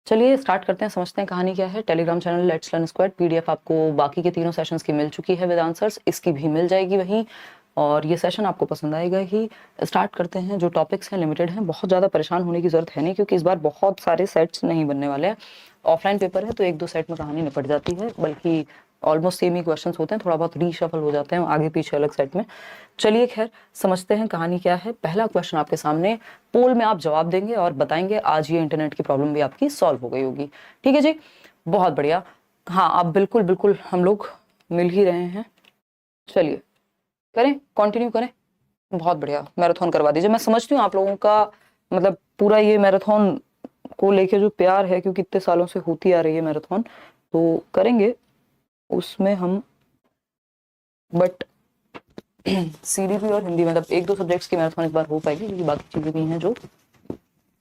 चलिए स्टार्ट करते हैं, समझते हैं कहानी क्या है। Telegram channel let's learn squad PDF आपको बाकी के तीनों सेशंस की मिल चुकी है विद आंसर्स, इसकी भी मिल जाएगी वहीं, और ये सेशन आपको पसंद आएगा ही। स्टार्ट करते हैं। जो टॉपिक्स हैं लिमिटेड हैं, बहुत ज़्यादा परेशान होने की जरूरत है नहीं, क्योंकि इस बार बहुत सारे सेट्स नहीं बनने वाले हैं। ऑफलाइन पेपर है तो एक दो सेट में कहानी निपट जाती है, बल्कि ऑलमोस्ट सेम ही क्वेश्चंस होते हैं, थोड़ा बहुत रीशफल हो जाते हैं आगे पीछे अलग सेट में। चलिए खैर समझते हैं कहानी क्या है। पहला क्वेश्चन आपके सामने, पोल में आप जवाब देंगे और बताएंगे आज ये इंटरनेट की प्रॉब्लम भी आपकी सॉल्व हो गई होगी। ठीक है जी, बहुत बढ़िया। हाँ, आप बिल्कुल बिल्कुल हम लोग मिल ही रहे हैं। चलिए करें, कंटिन्यू करें। बहुत बढ़िया, मैराथन करवा दीजिए। मैं समझती हूँ आप लोगों का मतलब पूरा ये मैराथन को लेके जो प्यार है, क्योंकि इतने सालों से होती आ रही है मैराथन, तो करेंगे उसमें हम। बट सीडीपी और हिंदी मतलब एक दो सब्जेक्ट्स की मैराथन इस बार हो पाएगी, क्योंकि बाकी चीजें भी हैं जो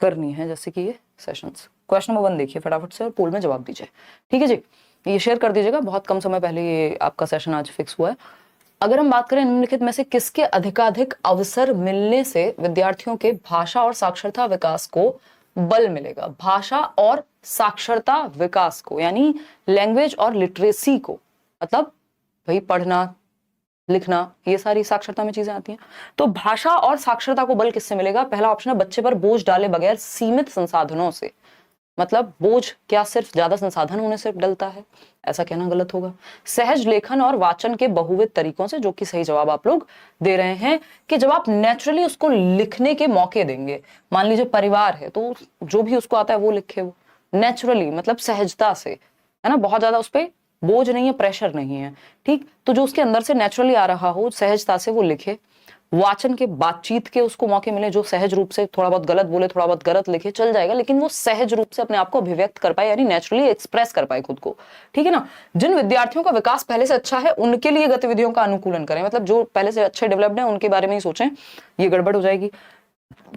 करनी है, जैसे कि ये सेशंस। क्वेश्चन नंबर 1 देखिए फटाफट से और पोल में जवाब दीजिए। ठीक है जी, ये शेयर कर दीजिएगा, बहुत कम समय पहले ये आपका सेशन आज फिक्स हुआ है। अगर हम बात करें निम्नलिखित में से किसके अधिकाधिक अवसर मिलने से विद्यार्थियों के भाषा और साक्षरता विकास को बल मिलेगा। भाषा और साक्षरता विकास को, यानी लैंग्वेज और लिटरेसी को, मतलब भाई पढ़ना लिखना, ये सारी साक्षरता में चीजें आती हैं। तो भाषा और साक्षरता को बल किससे मिलेगा? पहला ऑप्शन है बच्चे पर बोझ डाले बगैर सीमित संसाधनों से। मतलब बोझ क्या सिर्फ ज्यादा संसाधन होने से डलता है? ऐसा कहना गलत होगा। सहज लेखन और वाचन के बहुविध तरीकों से, जो कि सही जवाब आप लोग दे रहे हैं कि जब आप नेचुरली उसको लिखने के मौके देंगे। मान लीजिए परिवार है तो जो भी उसको आता है वो लिखे, वो नेचुरली मतलब सहजता से, है ना, बहुत ज्यादा उस पर बोझ नहीं है, प्रेशर नहीं है। ठीक, तो जो उसके अंदर से नेचुरली आ रहा हो सहजता से वो लिखे। वाचन के, बातचीत के उसको मौके मिले, जो सहज रूप से थोड़ा बहुत गलत बोले, थोड़ा बहुत गलत लिखे, चल जाएगा, लेकिन वो सहज रूप से अपने आप को अभिव्यक्त कर पाए, यानी नेचुरली एक्सप्रेस कर पाए खुद को। ठीक है ना। जिन विद्यार्थियों का विकास पहले से अच्छा है उनके लिए गतिविधियों का अनुकूलन करें, मतलब जो पहले से अच्छे डेवलप्ड हैं उनके बारे में ही सोचें, ये गड़बड़ हो जाएगी।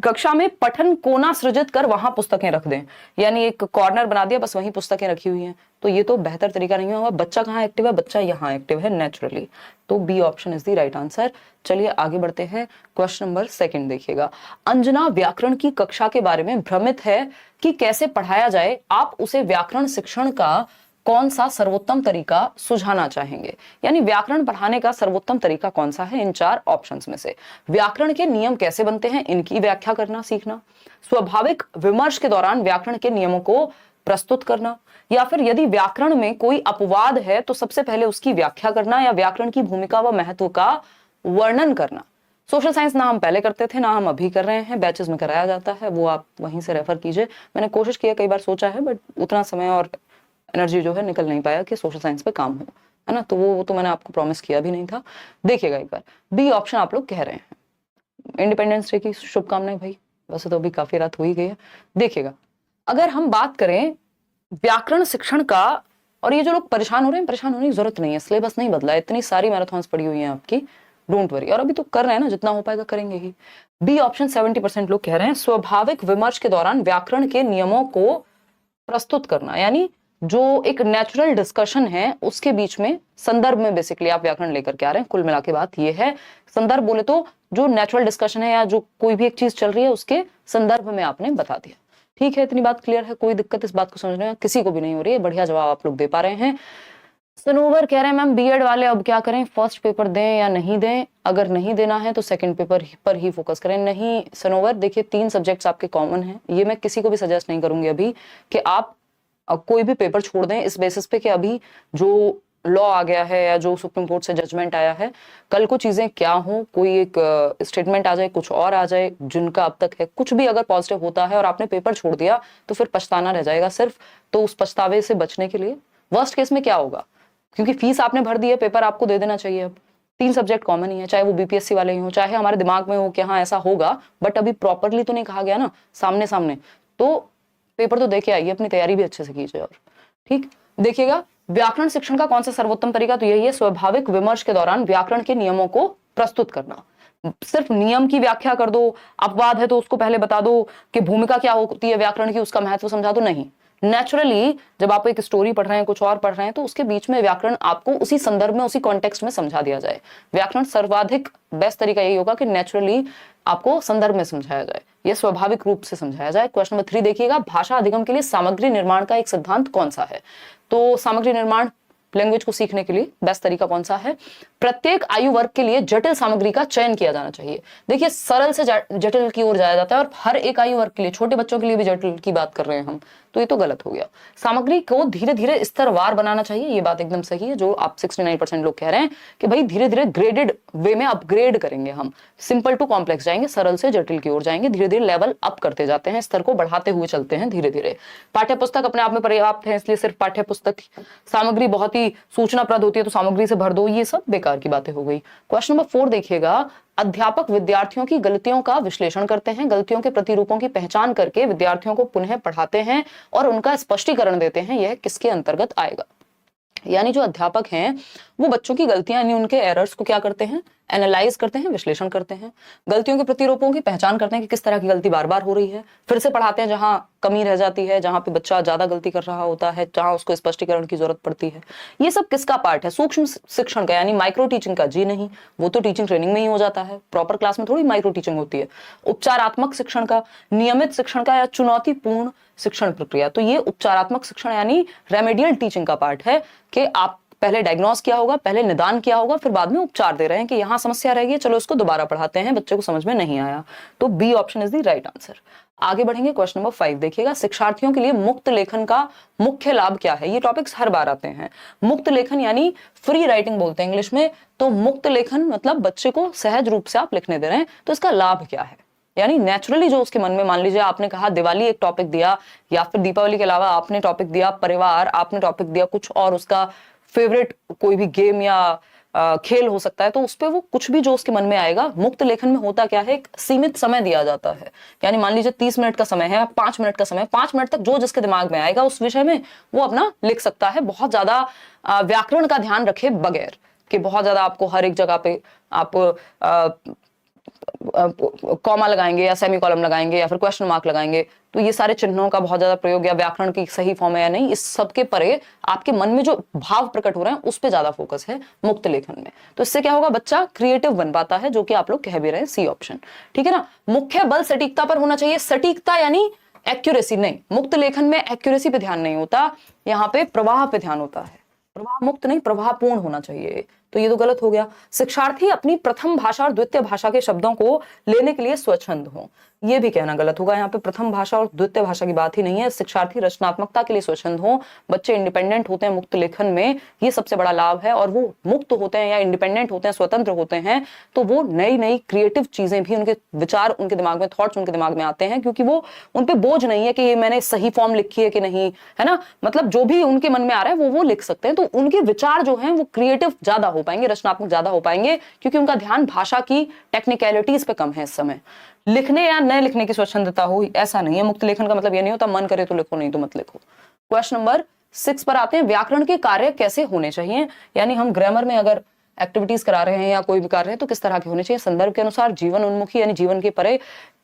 कक्षा में पठन कोना सृजित कर वहां पुस्तकें रख दें, यानी एक कॉर्नर बना दिया, बस वहीं पुस्तकें रखी हुई हैं, तो ये तो बेहतर तरीका नहीं होगा। बच्चा कहाँ एक्टिव है? बच्चा यहाँ एक्टिव है नेचुरली, तो B option is the right answer. चलिए आगे बढ़ते हैं। क्वेश्चन नंबर 2 देखिएगा। अंजना व्याकरण की कक्षा के बारे में भ्रमित है कि कैसे पढ़ाया जाए, आप उसे व्याकरण शिक्षण का कौन सा सर्वोत्तम तरीका सुझाना चाहेंगे? यानी व्याकरण पढ़ाने का सर्वोत्तम तरीका कौन सा है इन 4 ऑप्शंस में से? व्याकरण के नियम कैसे बनते हैं, इनकी व्याख्या करना सीखना। स्वाभाविक विमर्श के दौरान व्याकरण के नियमों को प्रस्तुत करना। या फिर यदि व्याकरण में कोई अपवाद है तो सबसे पहले उसकी व्याख्या करना, या व्याकरण की भूमिका व महत्व का वर्णन करना। सोशल साइंस ना हम पहले करते थे ना हम अभी कर रहे हैं, बैचेस में कराया जाता है, वो आप वहीं से रेफर कीजिए। मैंने कोशिश किया, कई बार सोचा है, बट उतना समय और एनर्जी जो है निकल नहीं पाया कि सोशल साइंस पे काम हो, है ना, तो वो तो मैंने आपको प्रॉमिस किया भी नहीं था। देखिएगा एक बार, बी ऑप्शन आप लोग कह रहे हैं। इंडिपेंडेंस डे की शुभकामनाएं भाई, वैसे तो अभी काफी रात हो ही गई है। देखिएगा, अगर हम बात करें व्याकरण शिक्षण का, और ये जो लोग परेशान हो रहे हैं, परेशान होने की जरूरत नहीं है, सिलेबस नहीं बदला, इतनी सारी मैराथन्स पड़ी हुई हैं आपकी, डोंट वरी, और अभी तो कर रहे हैं ना, जितना हो पाएगा करेंगे ही। बी ऑप्शन 70% लोग कह रहे हैं। स्वाभाविक विमर्श के दौरान व्याकरण के नियमों को प्रस्तुत करना, यानी जो एक नेचुरल डिस्कशन है उसके बीच में, संदर्भ में बेसिकली आप व्याकरण लेकर के आ रहे हैं। कुल मिला के बात ये है, संदर्भ बोले तो जो नेचुरल डिस्कशन है या जो कोई भी एक चीज चल रही है उसके संदर्भ में आपने बता दिया। ठीक है, इतनी बात क्लियर है, कोई दिक्कत इस बात को समझने में किसी को भी नहीं हो रही है, बढ़िया जवाब आप लोग दे पा रहे हैं। सनोवर कह रहे हैं मैम बीएड वाले अब क्या करें, फर्स्ट पेपर दें या नहीं दें? अगर नहीं देना है तो सेकंड पेपर पर ही फोकस करें। नहीं सनोवर, देखिए 3 सब्जेक्ट्स आपके कॉमन हैं, ये मैं किसी को भी सजेस्ट नहीं करूंगी अभी कि आप कोई भी पेपर छोड़ दें इस बेसिस पे कि अभी जो लॉ आ गया है या जो सुप्रीम कोर्ट से जजमेंट आया है, कल को चीजें क्या हो, कोई एक स्टेटमेंट आ जाए, कुछ और आ जाए जिनका अब तक है, कुछ भी अगर पॉजिटिव होता है और आपने पेपर छोड़ दिया तो फिर पछताना रह जाएगा सिर्फ। तो उस पछतावे से बचने के लिए वर्स्ट केस में क्या होगा, क्योंकि फीस आपने भर दी है, पेपर आपको दे देना चाहिए। अब 3 सब्जेक्ट कॉमन ही है, चाहे वो बीपीएससी वाले ही हो, चाहे हमारे दिमाग में हो कि हाँ ऐसा होगा, बट अभी प्रॉपरली तो नहीं कहा गया ना सामने सामने, तो पेपर तो देके आइए, अपनी तैयारी भी अच्छे से कीजिए। और ठीक देखिएगा, व्याकरण शिक्षण का कौन सा सर्वोत्तम तरीका, तो यही है, स्वाभाविक विमर्श के दौरान व्याकरण के नियमों को प्रस्तुत करना। सिर्फ नियम की व्याख्या कर दो, अपवाद है तो उसको पहले बता दो कि भूमिका क्या होती है व्याकरण की, उसका महत्व समझा दो, नहीं, नेचुरली जब आप एक स्टोरी पढ़ रहे हैं, कुछ और पढ़ रहे हैं, तो उसके बीच में व्याकरण आपको उसी संदर्भ में, उसी कॉन्टेक्स्ट में समझा दिया जाए। व्याकरण सर्वाधिक बेस्ट तरीका यही होगा कि नेचुरली आपको संदर्भ में समझाया जाए, यह स्वाभाविक रूप से समझाया जाए। क्वेश्चन नंबर 3 देखिएगा, भाषा अधिगम के लिए सामग्री निर्माण का एक सिद्धांत कौन सा है? तो सामग्री निर्माण लैंग्वेज को सीखने के लिए बेस्ट तरीका कौन सा है? प्रत्येक आयु वर्ग के लिए जटिल सामग्री का चयन किया जाना चाहिए। देखिए, सरल से जटिल की ओर जाया जाता है और हर एक आयु वर्ग के लिए, छोटे बच्चों के लिए भी जटिल की बात कर रहे हैं हम, तो ये तो गलत हो गया। सामग्री को धीरे धीरे स्तरवार बनाना चाहिए, ये बात एकदम सही है जो आप 69% लोग कह रहे हैं कि भाई धीरे धीरे ग्रेडेड वे में अपग्रेड करेंगे हम, सिंपल टू कॉम्प्लेक्स जाएंगे, सरल से जटिल की ओर जाएंगे, धीरे धीरे लेवल अप करते जाते हैं, स्तर को बढ़ाते हुए चलते हैं धीरे धीरे। पाठ्य पुस्तक अपने आप में पर्याप्त है, इसलिए सिर्फ पाठ्य पुस्तक सामग्री बहुत ही सूचनाप्रद होती है तो सामग्री से भर दो, ये सब बेकार की बातें हो गई। क्वेश्चन नंबर 4 देखिएगा, अध्यापक विद्यार्थियों की गलतियों का विश्लेषण करते हैं, गलतियों के प्रतिरूपों की पहचान करके विद्यार्थियों को पुनः पढ़ाते हैं और उनका स्पष्टीकरण देते हैं, यह किसके अंतर्गत आएगा? यानी जो अध्यापक हैं वो बच्चों की गलतियां यानी उनके एरर्स को क्या करते हैं? एनालाइज करते हैं, विश्लेषण करते हैं, गलतियों के प्रतिरूपों की पहचान करते हैं कि किस तरह की गलती बार बार हो रही है, फिर से पढ़ाते हैं जहां कमी रह जाती है, जहां पे बच्चा ज्यादा गलती कर रहा होता है, जहां उसको स्पष्टीकरण की जरूरत पड़ती है। ये सब किसका पार्ट है? सूक्ष्म शिक्षण का, यानी माइक्रो टीचिंग का? जी नहीं, वो तो टीचिंग ट्रेनिंग में ही हो जाता है, प्रॉपर क्लास में थोड़ी माइक्रो टीचिंग होती है। उपचारात्मक शिक्षण का, नियमित शिक्षण का या चुनौतीपूर्ण शिक्षण प्रक्रिया? तो ये उपचारात्मक शिक्षण यानी रेमेडियल टीचिंग का पार्ट है कि आप पहले डायग्नोस किया होगा, पहले निदान किया होगा, फिर बाद में उपचार दे रहे हैं कि यहां समस्या रह गई, चलो इसको दोबारा पढ़ाते हैं, बच्चे को समझ में नहीं आया। तो B option is the right answer. आगे बढ़ेंगे, क्वेश्चन नंबर 5 देखिएगा, शिक्षार्थियों के लिए मुक्त लेखन का मुख्य लाभ क्या है? ये टॉपिक्स हर बार आते हैं। मुक्त लेखन यानी फ्री राइटिंग बोलते हैं इंग्लिश में, तो मुक्त लेखन मतलब बच्चे को सहज रूप से आप लिखने दे रहे हैं, तो इसका लाभ क्या है? यानी नेचुरली जो उसके मन में, मान लीजिए आपने कहा दिवाली एक टॉपिक दिया, या फिर दीपावली के अलावा आपने टॉपिक दिया परिवार, आपने टॉपिक दिया कुछ और उसका फेवरेट कोई भी गेम या खेल हो सकता है, तो उस पे वो कुछ भी जो उसके मन में आएगा। मुक्त लेखन में होता क्या है, एक सीमित समय दिया जाता है, यानी मान लीजिए 30 मिनट का समय है, 5 मिनट का समय, 5 मिनट तक जो जिसके दिमाग में आएगा उस विषय में वो अपना लिख सकता है, बहुत ज्यादा व्याकरण का ध्यान रखे बगैर कि बहुत ज्यादा आपको हर एक जगह पे आप कॉमा लगाएंगे या सेमी कॉलम लगाएंगे या फिर क्वेश्चन मार्क लगाएंगे, तो ये सारे चिन्हों का बहुत ज्यादा प्रयोग या व्याकरण की सही फॉर्म है या नहीं, इस सब के परे आपके मन में जो भाव प्रकट हो रहे हैं उस पे ज्यादा फोकस है मुक्त लेखन में। तो इससे क्या होगा, बच्चा क्रिएटिव बन पाता है, जो कि आप लोग कह भी रहे हैं, सी ऑप्शन, ठीक है ना। मुख्य बल सटीकता पर होना चाहिए, सटीकता यानी एक्यूरेसी नहीं, मुक्त लेखन में एक्यूरेसी पे ध्यान नहीं होता, यहाँ पे प्रवाह पे ध्यान होता है, प्रवाह मुक्त नहीं प्रवाहपूर्ण होना चाहिए, तो ये तो गलत हो गया। शिक्षार्थी अपनी प्रथम भाषा और द्वितीय भाषा के शब्दों को लेने के लिए स्वच्छंद हो, ये भी कहना गलत होगा, यहाँ पे प्रथम भाषा और द्वितीय भाषा की बात ही नहीं है। शिक्षार्थी रचनात्मकता के लिए स्वच्छंद हो, बच्चे इंडिपेंडेंट होते हैं मुक्त लेखन में, ये सबसे बड़ा लाभ है, और वो मुक्त होते हैं या इंडिपेंडेंट होते हैं, स्वतंत्र होते हैं, तो वो नई नई क्रिएटिव चीजें भी, उनके विचार उनके दिमाग में, थॉट्स उनके दिमाग में आते हैं, क्योंकि वो उन पे बोझ नहीं है कि ये मैंने सही फॉर्म लिखी है कि नहीं, है ना, मतलब जो भी उनके मन में आ रहा है वो लिख सकते हैं, तो उनके विचार जो हैं वो क्रिएटिव ज्यादा हो पाएंगे, रचनात्मक ज्यादा हो पाएंगे, क्योंकि उनका ध्यान भाषा की टेक्निकलिटीज पे कम है इस समय। लिखने या न लिखने की स्वच्छंदता हो, ऐसा नहीं है। मुक्त लेखन का मतलब ये नहीं होता मन करे तो लिखो, नहीं तो मत लिखो। क्वेश्चन नंबर 6 पर आते हैं, व्याकरण के कार्य कैसे होने चाहिए, यानी हम ग्रामर में अगर एक्टिविटीज करा रहे हैं या कोई भी कार्य है तो किस तरह के होने चाहिए? संदर्भ के अनुसार, जीवन उन्मुखी यानी जीवन के परे,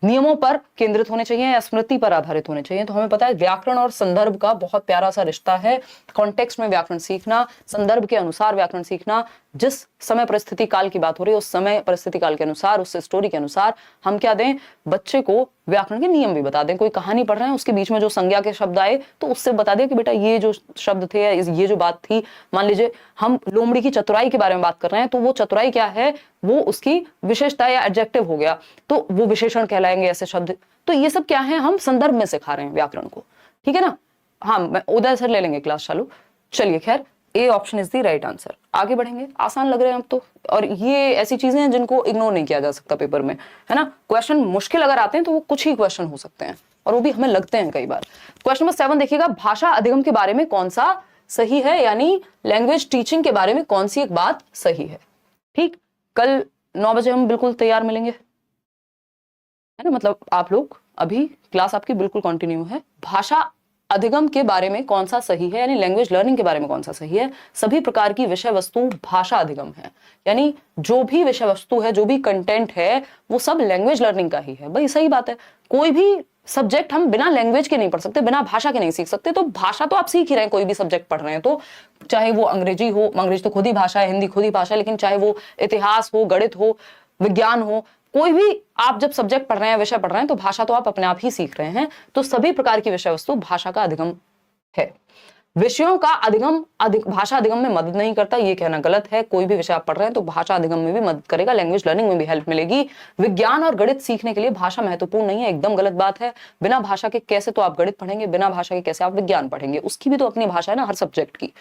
नियमों पर केंद्रित होने चाहिए या स्मृति पर आधारित होने चाहिए? तो हमें पता है व्याकरण और संदर्भ का बहुत प्यारा सा रिश्ता है। कॉन्टेक्स्ट में व्याकरण सीखना, संदर्भ के अनुसार व्याकरण सीखना, जिस समय परिस्थिति काल की बात हो रही है उस समय परिस्थिति काल के अनुसार, उस स्टोरी के अनुसार हम क्या दें, बच्चे को व्याकरण के नियम भी बता दें। कोई कहानी पढ़ रहे हैं उसके बीच में जो संज्ञा के शब्द आए तो उससे बता दें कि बेटा ये जो शब्द थे या ये जो बात थी, मान लीजिए हम लोमड़ी की चतुराई के बारे में बात कर रहे हैं, तो वो चतुराई क्या है, वो उसकी विशेषता या एडजेक्टिव हो गया, तो वो विशेषण कहलाएंगे ऐसे शब्द। तो ये सब क्या है, हम संदर्भ में सिखा रहे हैं व्याकरण को, ठीक है ना। हाँ, मैं उदय सर ले लेंगे क्लास चालू। चलिए खैर, A option is the right answer. आगे बढ़ेंगे, आसान लग रहे हैं अब तो, और ये ऐसी चीजें हैं जिनको इग्नोर नहीं किया जा सकता पेपर में, है ना। क्वेश्चन मुश्किल अगर आते हैं तो वो कुछ ही क्वेश्चन हो सकते हैं, और वो भी हमें लगते हैं कई बार। क्वेश्चन नंबर 7 देखिएगा, भाषा अधिगम के बारे में कौन सा सही है, यानी लैंग्वेज टीचिंग के बारे में कौन सी एक बात सही है। ठीक, कल 9 बजे हम बिल्कुल तैयार मिलेंगे, है ना, मतलब आप लोग अभी क्लास आपकी बिल्कुल कंटिन्यू है। भाषा अधिगम के बारे में कौन सा सही है, यानी लैंग्वेज लर्निंग के बारे में कौन सा सही है। सभी प्रकार की विषय वस्तु भाषा अधिगम है, यानी जो भी विषय वस्तु है, जो भी कंटेंट है, वो सब लैंग्वेज लर्निंग का ही है। भाई सही बात है, कोई भी सब्जेक्ट हम बिना लैंग्वेज के नहीं पढ़ सकते, बिना भाषा के नहीं सीख सकते। तो भाषा तो आप सीख ही रहे हैं, कोई भी सब्जेक्ट पढ़ रहे हैं तो, चाहे वो अंग्रेजी हो, अंग्रेजी तो खुद ही भाषा है, हिंदी खुद ही भाषा है, लेकिन चाहे वो इतिहास हो, गणित हो, विज्ञान हो, कोई भी आप जब सब्जेक्ट पढ़ रहे हैं, विषय पढ़ रहे हैं, तो भाषा तो आप अपने आप ही सीख रहे हैं। तो सभी प्रकार की विषय वस्तु भाषा का अधिगम है। विषयों का अधिगम भाषा अधिगम में मदद नहीं करता, ये कहना गलत है। कोई भी विषय आप पढ़ रहे हैं तो भाषा अधिगम में भी मदद करेगा, लैंग्वेज लर्निंग में भी हेल्प मिलेगी। विज्ञान और गणित सीखने के लिए भाषा महत्वपूर्ण नहीं है, एकदम गलत बात है। बिना भाषा के कैसे तो आप गणित पढ़ेंगे, बिना भाषा के कैसे आप विज्ञान पढ़ेंगे, उसकी भी तो अपनी भाषा है ना हर सब्जेक्ट की।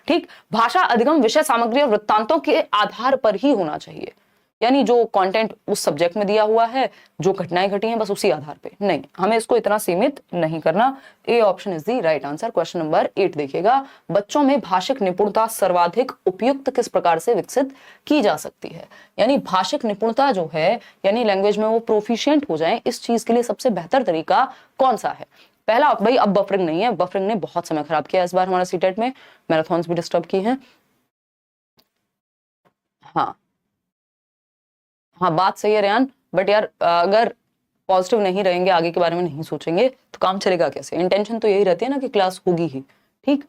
ठीक, भाषा अधिगम विषय सामग्री और वृत्तांतों के आधार पर ही होना चाहिए, यानी जो कंटेंट उस सब्जेक्ट में दिया हुआ है, जो घटनाएं घटी हैं, बस उसी आधार पे नहीं, हमें इसको इतना सीमित नहीं करना। A option is the right answer. Question number 8 देखिएगा, बच्चों में भाषिक निपुणता सर्वाधिक उपयुक्त किस प्रकार से विकसित की जा सकती है। यानी भाषिक निपुणता जो है, यानी लैंग्वेज में वो प्रोफिशिएंट हो जाए, इस चीज के लिए सबसे बेहतर तरीका कौन सा है। पहला भाई, अब बफरिंग नहीं है, बफरिंग ने बहुत समय खराब किया इस बार हमारा सीटेट में, मैराथन्स भी डिस्टर्ब की हैं। हाँ बात सही है रेहान, बट यार अगर पॉजिटिव नहीं रहेंगे, आगे के बारे में नहीं सोचेंगे, तो काम चलेगा कैसे। इंटेंशन तो यही रहती है ना कि क्लास होगी ही, ठीक,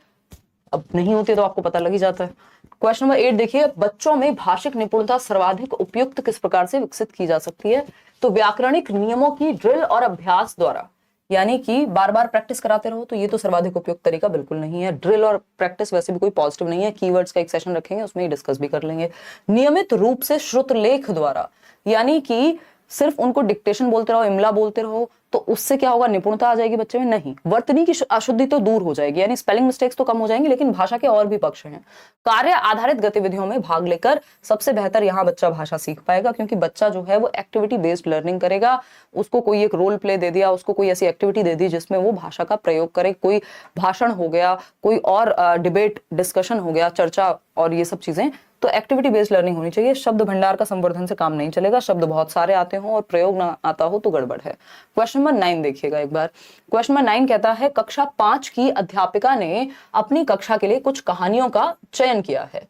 अब नहीं होती तो आपको पता लग ही जाता है। क्वेश्चन नंबर 8 देखिए, बच्चों में भाषिक निपुणता सर्वाधिक उपयुक्त किस प्रकार से विकसित की जा सकती है। तो व्याकरणिक नियमों की ड्रिल और अभ्यास द्वारा, यानी कि बार बार प्रैक्टिस कराते रहो, तो ये तो सर्वाधिक उपयुक्त तरीका बिल्कुल नहीं है। ड्रिल और प्रैक्टिस वैसे भी कोई पॉजिटिव नहीं है, कीवर्ड्स का एक सेशन रखेंगे, उसमें ही डिस्कस भी कर लेंगे। नियमित रूप से श्रुत लेख द्वारा, यानी कि सिर्फ उनको डिक्टेशन बोलते रहो, इमला बोलते रहो, तो उससे क्या होगा, निपुणता आ जाएगी बच्चे में, नहीं, वर्तनी की अशुद्धि तो दूर हो जाएगी, यानी स्पेलिंग मिस्टेक्स तो कम हो जाएंगी, लेकिन भाषा के और भी पक्ष हैं। कार्य आधारित गतिविधियों में भाग लेकर सबसे बेहतर यहाँ बच्चा भाषा सीख पाएगा, क्योंकि बच्चा जो है वो एक्टिविटी बेस्ड लर्निंग करेगा। उसको कोई एक रोल प्ले दे दिया, उसको कोई ऐसी एक्टिविटी दे दी जिसमें वो भाषा का प्रयोग करे, कोई भाषण हो गया, कोई और डिबेट डिस्कशन हो गया, चर्चा और ये सब चीजें, तो एक्टिविटी बेस्ड लर्निंग होनी चाहिए। शब्द भंडार का संवर्धन से काम नहीं चलेगा, शब्द बहुत सारे आते हो और प्रयोग ना आता हो तो गड़बड़ है। क्वेश्चन नंबर 9 देखिएगा एक बार। क्वेश्चन नंबर 9 कहता है, कक्षा 5 की अध्यापिका ने अपनी कक्षा के लिए कुछ कहानियों का चयन किया है।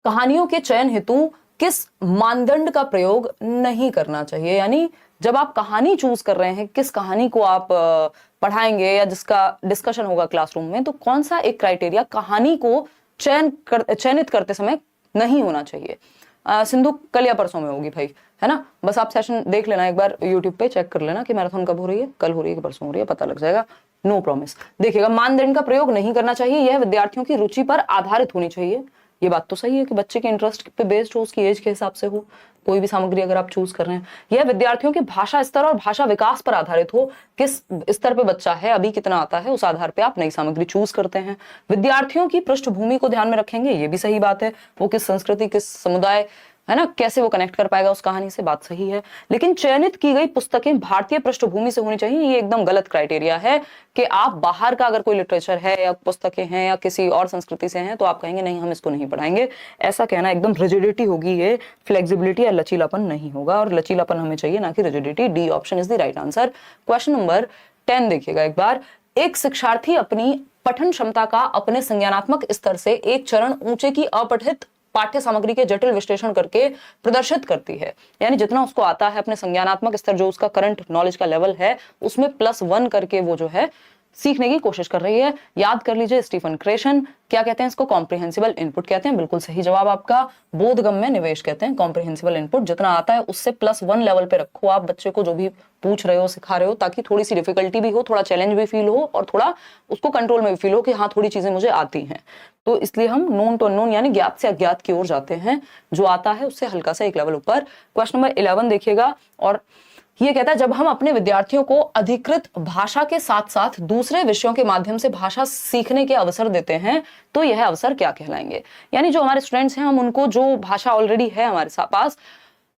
कहानियों के चयन हेतु किस मानदंड का प्रयोग नहीं करना चाहिए। यानी जब आप कहानी चूज कर रहे हैं, किस कहानी को आप पढ़ाएंगे या जिसका डिस्कशन होगा क्लासरूम में, तो कौन सा एक क्राइटेरिया कहानी को चयनित करते समय नहीं होना चाहिए। सिंधु कल या परसों में होगी भाई, है ना, बस आप सेशन देख लेना एक बार, यूट्यूब पे चेक कर लेना कि मैराथन कब हो रही है, कल हो रही है कि परसों हो रही है, पता लग जाएगा। No promise. देखिएगा, मानदंड का प्रयोग नहीं करना चाहिए, यह विद्यार्थियों की रुचि पर आधारित होनी चाहिए। ये बात तो सही है कि बच्चे के इंटरेस्ट पे बेस्ड हो, उसकी एज के हिसाब से हो, कोई भी सामग्री अगर आप चूज कर रहे हैं। यह विद्यार्थियों के भाषा स्तर और भाषा विकास पर आधारित हो, किस स्तर पे बच्चा है, अभी कितना आता है, उस आधार पे आप नई सामग्री चूज करते हैं। विद्यार्थियों की पृष्ठभूमि को ध्यान में रखेंगे, ये भी सही बात है, वो किस संस्कृति, किस समुदाय, है ना, कैसे वो कनेक्ट कर पाएगा उस कहानी से, बात सही है। लेकिन चयनित की गई पुस्तकें भारतीय पृष्ठभूमि से होनी चाहिए, ये एकदम गलत क्राइटेरिया है कि आप बाहर का अगर कोई लिटरेचर है या पुस्तकें हैं या किसी और संस्कृति से हैं तो आप कहेंगे नहीं हम इसको नहीं पढ़ाएंगे। ऐसा कहना एकदम रिजिडिटी होगी, ये फ्लेक्सिबिलिटी या लचीलापन नहीं होगा, और लचीलापन हमें चाहिए ना कि rigidity. D option is the right answer. Question number 10 देखिएगा एक बार। एक शिक्षार्थी अपनी पठन क्षमता का अपने संज्ञानात्मक स्तर से एक चरण ऊंचे की अपठित पाठ्य सामग्री के जटिल विश्लेषण करके प्रदर्शित करती है। यानी जितना उसको आता है, अपने संज्ञानात्मक स्तर जो उसका करंट नॉलेज का लेवल है, उसमें +1 करके वो जो है सीखने की कोशिश कर रही है। याद कर लीजिए, स्टीफन क्रेशन क्या कहते हैं इसको, कॉम्प्रिहेंसिबल इनपुट कहते हैं, बिल्कुल सही जवाब आपका। बोधगम्य निवेश कहते हैं कॉम्प्रिहेंसिबल इनपुट। जितना आता है उससे +1 लेवल पे रखो आप बच्चे को, जो भी पूछ रहे हो, सिखा रहे हो, ताकि थोड़ी सी डिफिकल्टी भी हो, थोड़ा चैलेंज भी फील हो और थोड़ा उसको कंट्रोल में भी फील हो कि हाँ थोड़ी चीजें मुझे आती हैं। तो इसलिए हम नोन टू अननोन यानी ज्ञात से अज्ञात की ओर जाते हैं, जो आता है उससे हल्का सा एक लेवल ऊपर। क्वेश्चन नंबर 11 देखिएगा, और ये कहता है जब हम अपने विद्यार्थियों को अधिकृत भाषा के साथ साथ दूसरे विषयों के माध्यम से भाषा सीखने के अवसर देते हैं तो यह अवसर क्या कहलाएंगे। यानी जो हमारे स्टूडेंट्स हैं, हम उनको जो भाषा ऑलरेडी है हमारे पास,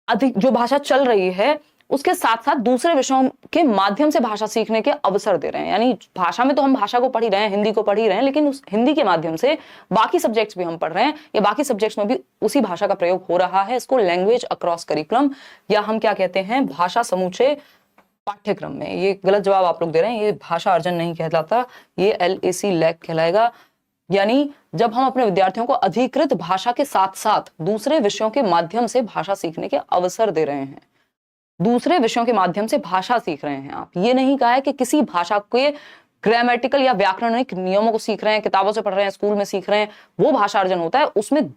अधिक जो भाषा चल रही है, उसके साथ साथ दूसरे विषयों के माध्यम से भाषा सीखने के अवसर दे रहे हैं। यानी भाषा में तो हम भाषा को पढ़ ही रहे हैं, हिंदी को पढ़ ही रहे हैं, लेकिन उस हिंदी के माध्यम से बाकी सब्जेक्ट्स भी हम पढ़ रहे हैं, या बाकी सब्जेक्ट्स में भी उसी भाषा का प्रयोग हो रहा है। इसको लैंग्वेज अक्रॉस करिकुलम या हम क्या कहते हैं, भाषा समूचे पाठ्यक्रम में। ये गलत जवाब आप लोग दे रहे हैं, ये भाषा अर्जन नहीं कहलाता, ये LAC लैक कहलाएगा। यानी जब हम अपने विद्यार्थियों को अधिकृत भाषा के साथ साथ दूसरे विषयों के माध्यम से भाषा सीखने के अवसर दे रहे हैं, दूसरे विषयों के माध्यम से भाषा सीख रहे हैं आप। ये नहीं कहा है कि किसी भाषा के ग्रामेटिकल या व्याकरणिक नियमों को सीख रहे हैं, किताबों से पढ़ रहे हैं, स्कूल में सीख रहे हैं, वो भाषा अर्जन होता है, उसमें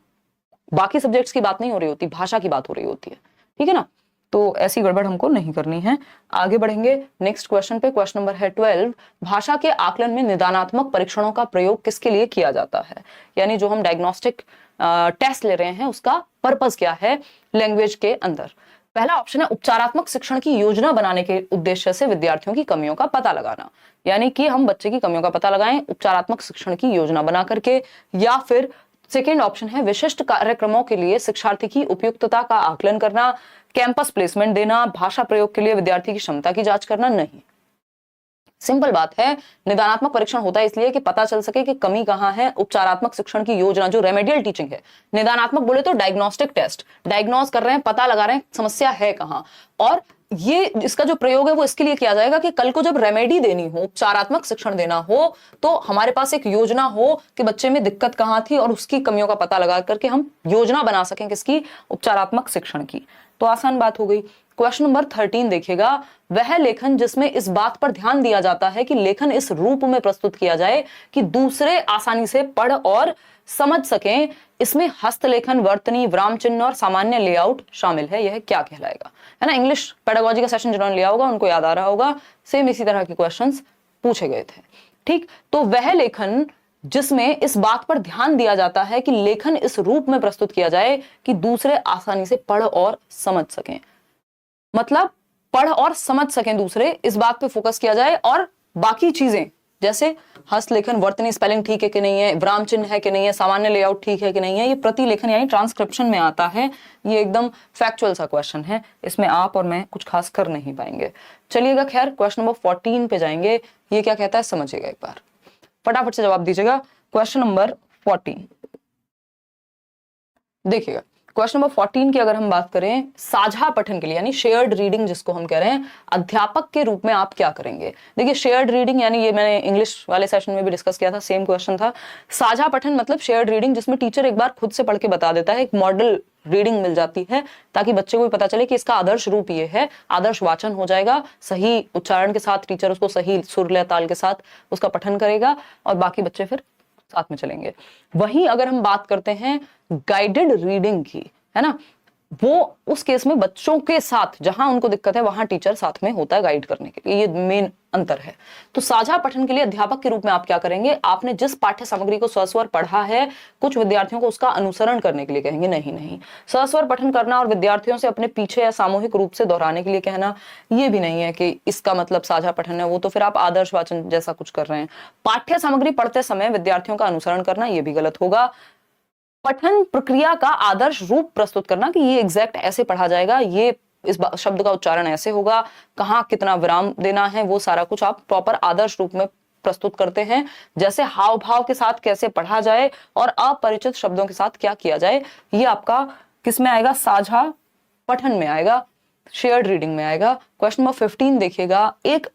बाकी सब्जेक्ट्स की बात नहीं हो रही होती, भाषा की बात हो रही होती है, ठीक है ना। तो ऐसी गड़बड़ हमको नहीं करनी है। आगे बढ़ेंगे नेक्स्ट क्वेश्चन पे। क्वेश्चन नंबर है 12, भाषा के आकलन में निदानात्मक परीक्षणों का प्रयोग किसके लिए किया जाता है? यानी जो हम डायग्नोस्टिक टेस्ट ले रहे हैं उसका पर्पस क्या है लैंग्वेज के अंदर। पहला ऑप्शन है उपचारात्मक शिक्षण की योजना बनाने के उद्देश्य से विद्यार्थियों की कमियों का पता लगाना, यानी कि हम बच्चे की कमियों का पता लगाएं उपचारात्मक शिक्षण की योजना बना करके। या फिर सेकेंड ऑप्शन है विशिष्ट कार्यक्रमों के लिए शिक्षार्थी की उपयुक्तता का आकलन करना, कैंपस प्लेसमेंट देना, भाषा प्रयोग के लिए विद्यार्थी की क्षमता की जांच करना। नहीं, सिंपल बात है, निदानात्मक परीक्षण होता है इसलिए कि पता चल सके कि कमी कहां है। उपचारात्मक शिक्षण की योजना जो रेमेडियल टीचिंग है, निदानात्मक बोले तो डायग्नोस्टिक टेस्ट, डायग्नोज कर रहे हैं, पता लगा रहे हैं समस्या है कहां। और ये इसका जो प्रयोग है वो इसके लिए किया जाएगा कि कल को जब रेमेडी देनी हो, उपचारात्मक शिक्षण देना हो, तो हमारे पास एक योजना हो कि बच्चे में दिक्कत कहां थी और उसकी कमियों का पता लगा करके हम योजना बना सकें किसकी, उपचारात्मक शिक्षण की। तो आसान बात हो गई। क्वेश्चन नंबर 13 देखिएगा, वह लेखन जिसमें इस बात पर ध्यान दिया जाता है कि लेखन इस रूप में प्रस्तुत किया जाए कि दूसरे आसानी से पढ़ और समझ सकें, इसमें हस्तलेखन, वर्तनी, विराम चिन्ह और सामान्य लेआउट शामिल है, यह क्या कहलाएगा? है ना, इंग्लिश पेडागोजी का सेशन जिन्होंने लिया होगा उनको याद आ रहा होगा, सेम इसी तरह के क्वेश्चंस पूछे गए थे। ठीक, तो वह लेखन जिसमें इस बात पर ध्यान दिया जाता है कि लेखन इस रूप में प्रस्तुत किया जाए कि दूसरे आसानी से पढ़ और समझ सकें, मतलब पढ़ और समझ सकें दूसरे, इस बात पे फोकस किया जाए। और बाकी चीजें जैसे हस्तलेखन, वर्तनी, स्पेलिंग ठीक है कि नहीं है, विराम चिन्ह है कि नहीं है, सामान्य लेआउट ठीक है कि नहीं है, ये प्रतिलेखन यानी ट्रांसक्रिप्शन में आता है। ये एकदम फैक्चुअल सा क्वेश्चन है, इसमें आप और मैं कुछ खास कर नहीं पाएंगे। चलिएगा, खैर क्वेश्चन नंबर 14 पे जाएंगे। ये क्या कहता है समझिएगा एक बार, फटाफट से जवाब दीजिएगा। क्वेश्चन नंबर 14 देखिएगा। क्वेश्चन नंबर 14 की अगर हम बात करें, साझा पठन के लिए यानी शेयर्ड रीडिंग जिसको हम कह रहे हैं, अध्यापक के रूप में आप क्या करेंगे? देखिए, शेयर्ड रीडिंग यानी ये मैंने इंग्लिश वाले सेशन में भी डिस्कस किया था, सेम क्वेश्चन था। साझा पठन मतलब शेयर्ड रीडिंग जिसमें टीचर एक बार खुद से पढ़ के बता देता है, एक मॉडल रीडिंग मिल जाती है ताकि बच्चे को भी पता चले कि इसका आदर्श रूप ये है, आदर्श वाचन हो जाएगा, सही उच्चारण के साथ टीचर उसको सही सुर लय ताल के साथ उसका पठन करेगा और बाकी बच्चे फिर साथ में चलेंगे। वहीं अगर हम बात करते हैं गाइडेड रीडिंग की, है ना, वो उस केस में बच्चों के साथ जहां उनको दिक्कत है वहां टीचर साथ में होता है गाइड करने के लिए, ये मेन अंतर है। तो साझा पठन के लिए अध्यापक के रूप में आप क्या करेंगे? आपने जिस पाठ्य सामग्री को सस्वर पढ़ा है, कुछ विद्यार्थियों को उसका अनुसरण करने के लिए कहेंगे। नहीं, सस्वर पठन करना और विद्यार्थियों से अपने पीछे या सामूहिक रूप से दोहराने के लिए कहना, ये भी नहीं है कि इसका मतलब साझा पठन है, वो तो फिर आप आदर्श वाचन जैसा कुछ कर रहे हैं। पाठ्य सामग्री पढ़ते समय विद्यार्थियों का अनुसरण करना, ये भी गलत होगा। पठन प्रक्रिया का आदर्श रूप प्रस्तुत करना कि ये एग्जैक्ट ऐसे पढ़ा जाएगा, ये इस शब्द का उच्चारण ऐसे होगा, कहाँ कितना विराम देना है, वो सारा कुछ आप प्रॉपर आदर्श रूप में प्रस्तुत करते हैं। जैसे हाव भाव के साथ कैसे पढ़ा जाए और अपरिचित शब्दों के साथ क्या किया जाए, ये आपका किस में आएगा? साझा पठन में आएगा, शेयर्ड रीडिंग में आएगा। क्वेश्चन नंबर 15 देखिएगा, एक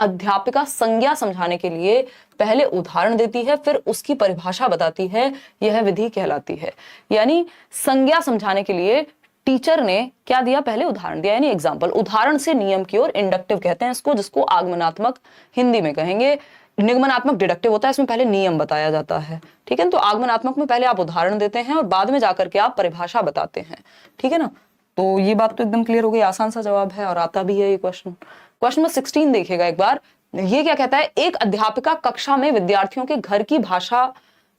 अध्यापिका संज्ञा समझाने के लिए पहले उदाहरण देती है फिर उसकी परिभाषा बताती है, यह विधि कहलाती है। यानी संज्ञा समझाने के लिए टीचर ने क्या दिया? पहले उदाहरण दिया, यानी एग्जाम्पल। उदाहरण से नियम की ओर इंडक्टिव कहते हैं इसको, जिसको आगमनात्मक हिंदी में कहेंगे। निगमनात्मक डिडक्टिव होता है, इसमें पहले नियम बताया जाता है, ठीक है। तो आगमनात्मक में पहले आप उदाहरण देते हैं और बाद में जाकर के आप परिभाषा बताते हैं, ठीक है ना। तो ये बात तो एकदम क्लियर हो गई, आसान सा जवाब है और आता भी है ये क्वेश्चन। क्वेश्चन नंबर 16 देखिएगा एक बार, ये क्या कहता है? एक अध्यापिका कक्षा में विद्यार्थियों के घर की भाषा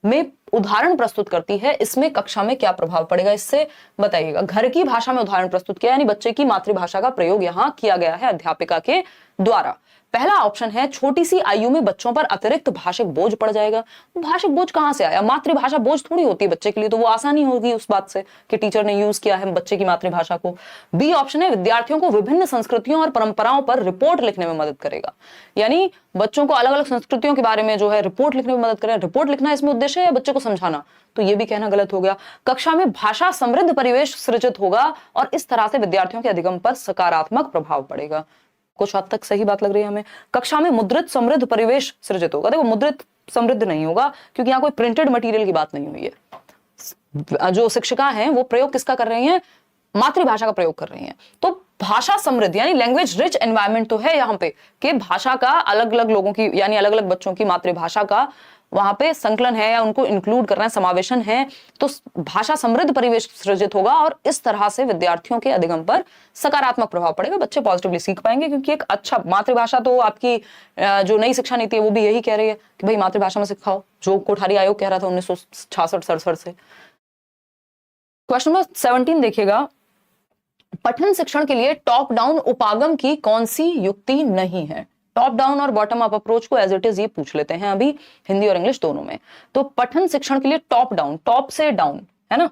में उदाहरण प्रस्तुत करती है, इसमें कक्षा में क्या प्रभाव पड़ेगा इससे बताइएगा। घर की भाषा में उदाहरण प्रस्तुत किया यानी बच्चे की मातृभाषा का प्रयोग यहां किया गया है अध्यापिका के द्वारा। पहला ऑप्शन है छोटी सी आयु में बच्चों पर अतिरिक्त भाषिक बोझ पड़ जाएगा। भाषिक बोझ कहां से आया? मातृभाषा बोझ थोड़ी होती है बच्चे के लिए, तो वो आसानी होगी उस बात से कि टीचर ने यूज किया है बच्चे की मातृभाषा को। बी ऑप्शन है विद्यार्थियों को विभिन्न संस्कृतियों और परंपराओं पर रिपोर्ट लिखने में मदद करेगा, यानी बच्चों को अलग अलग संस्कृतियों के बारे में जो है रिपोर्ट लिखने में मदद करेगा। रिपोर्ट लिखना इसमें उद्देश्य है या बच्चे को समझाना? तो ये भी कहना गलत हो गया। कक्षा में भाषा समृद्ध परिवेश सृजित होगा और इस तरह से विद्यार्थियों के अधिगम पर सकारात्मक प्रभाव पड़ेगा। कुछ हद तक सही बात लग रही है हमें। कक्षा में मुद्रित समृद्ध परिवेश सृजित होगा। देखो, मुद्रित समृद्ध नहीं होगा क्योंकि यहाँ कोई प्रिंटेड मटेरियल की बात नहीं हुई है। जो शिक्षिका हैं वो प्रयोग किसका कर रही हैं? मातृभाषा का प्रयोग कर रही हैं। तो भाषा समृद्ध यानी लैंग्वेज रिच एनवायरनमेंट तो है यहाँ पे कि भाषा का अलग अलग लोगों की यानी अलग अलग बच्चों की मातृभाषा का वहां पे संकलन है या उनको इंक्लूड करना है, समावेशन है, तो भाषा समृद्ध परिवेश सृजित होगा और इस तरह से विद्यार्थियों के अधिगम पर सकारात्मक प्रभाव पड़ेगा, बच्चे पॉजिटिवली सीख पाएंगे। क्योंकि एक अच्छा मातृभाषा तो आपकी जो नई शिक्षा नीति है वो भी यही कह रही है कि भाई मातृभाषा में सिखाओ, जो कोठारी आयोग कह रहा था 1966-67 से। क्वेश्चन नंबर 17 देखिएगा, पठन शिक्षण के लिए टॉप डाउन उपागम की कौन सी युक्ति नहीं है? टॉप डाउन और बॉटम अप अप्रोच को एज इट इज ये पूछ लेते हैं अभी हिंदी और इंग्लिश दोनों में। तो पठन शिक्षण के लिए टॉप डाउन, टॉप से डाउन है ना,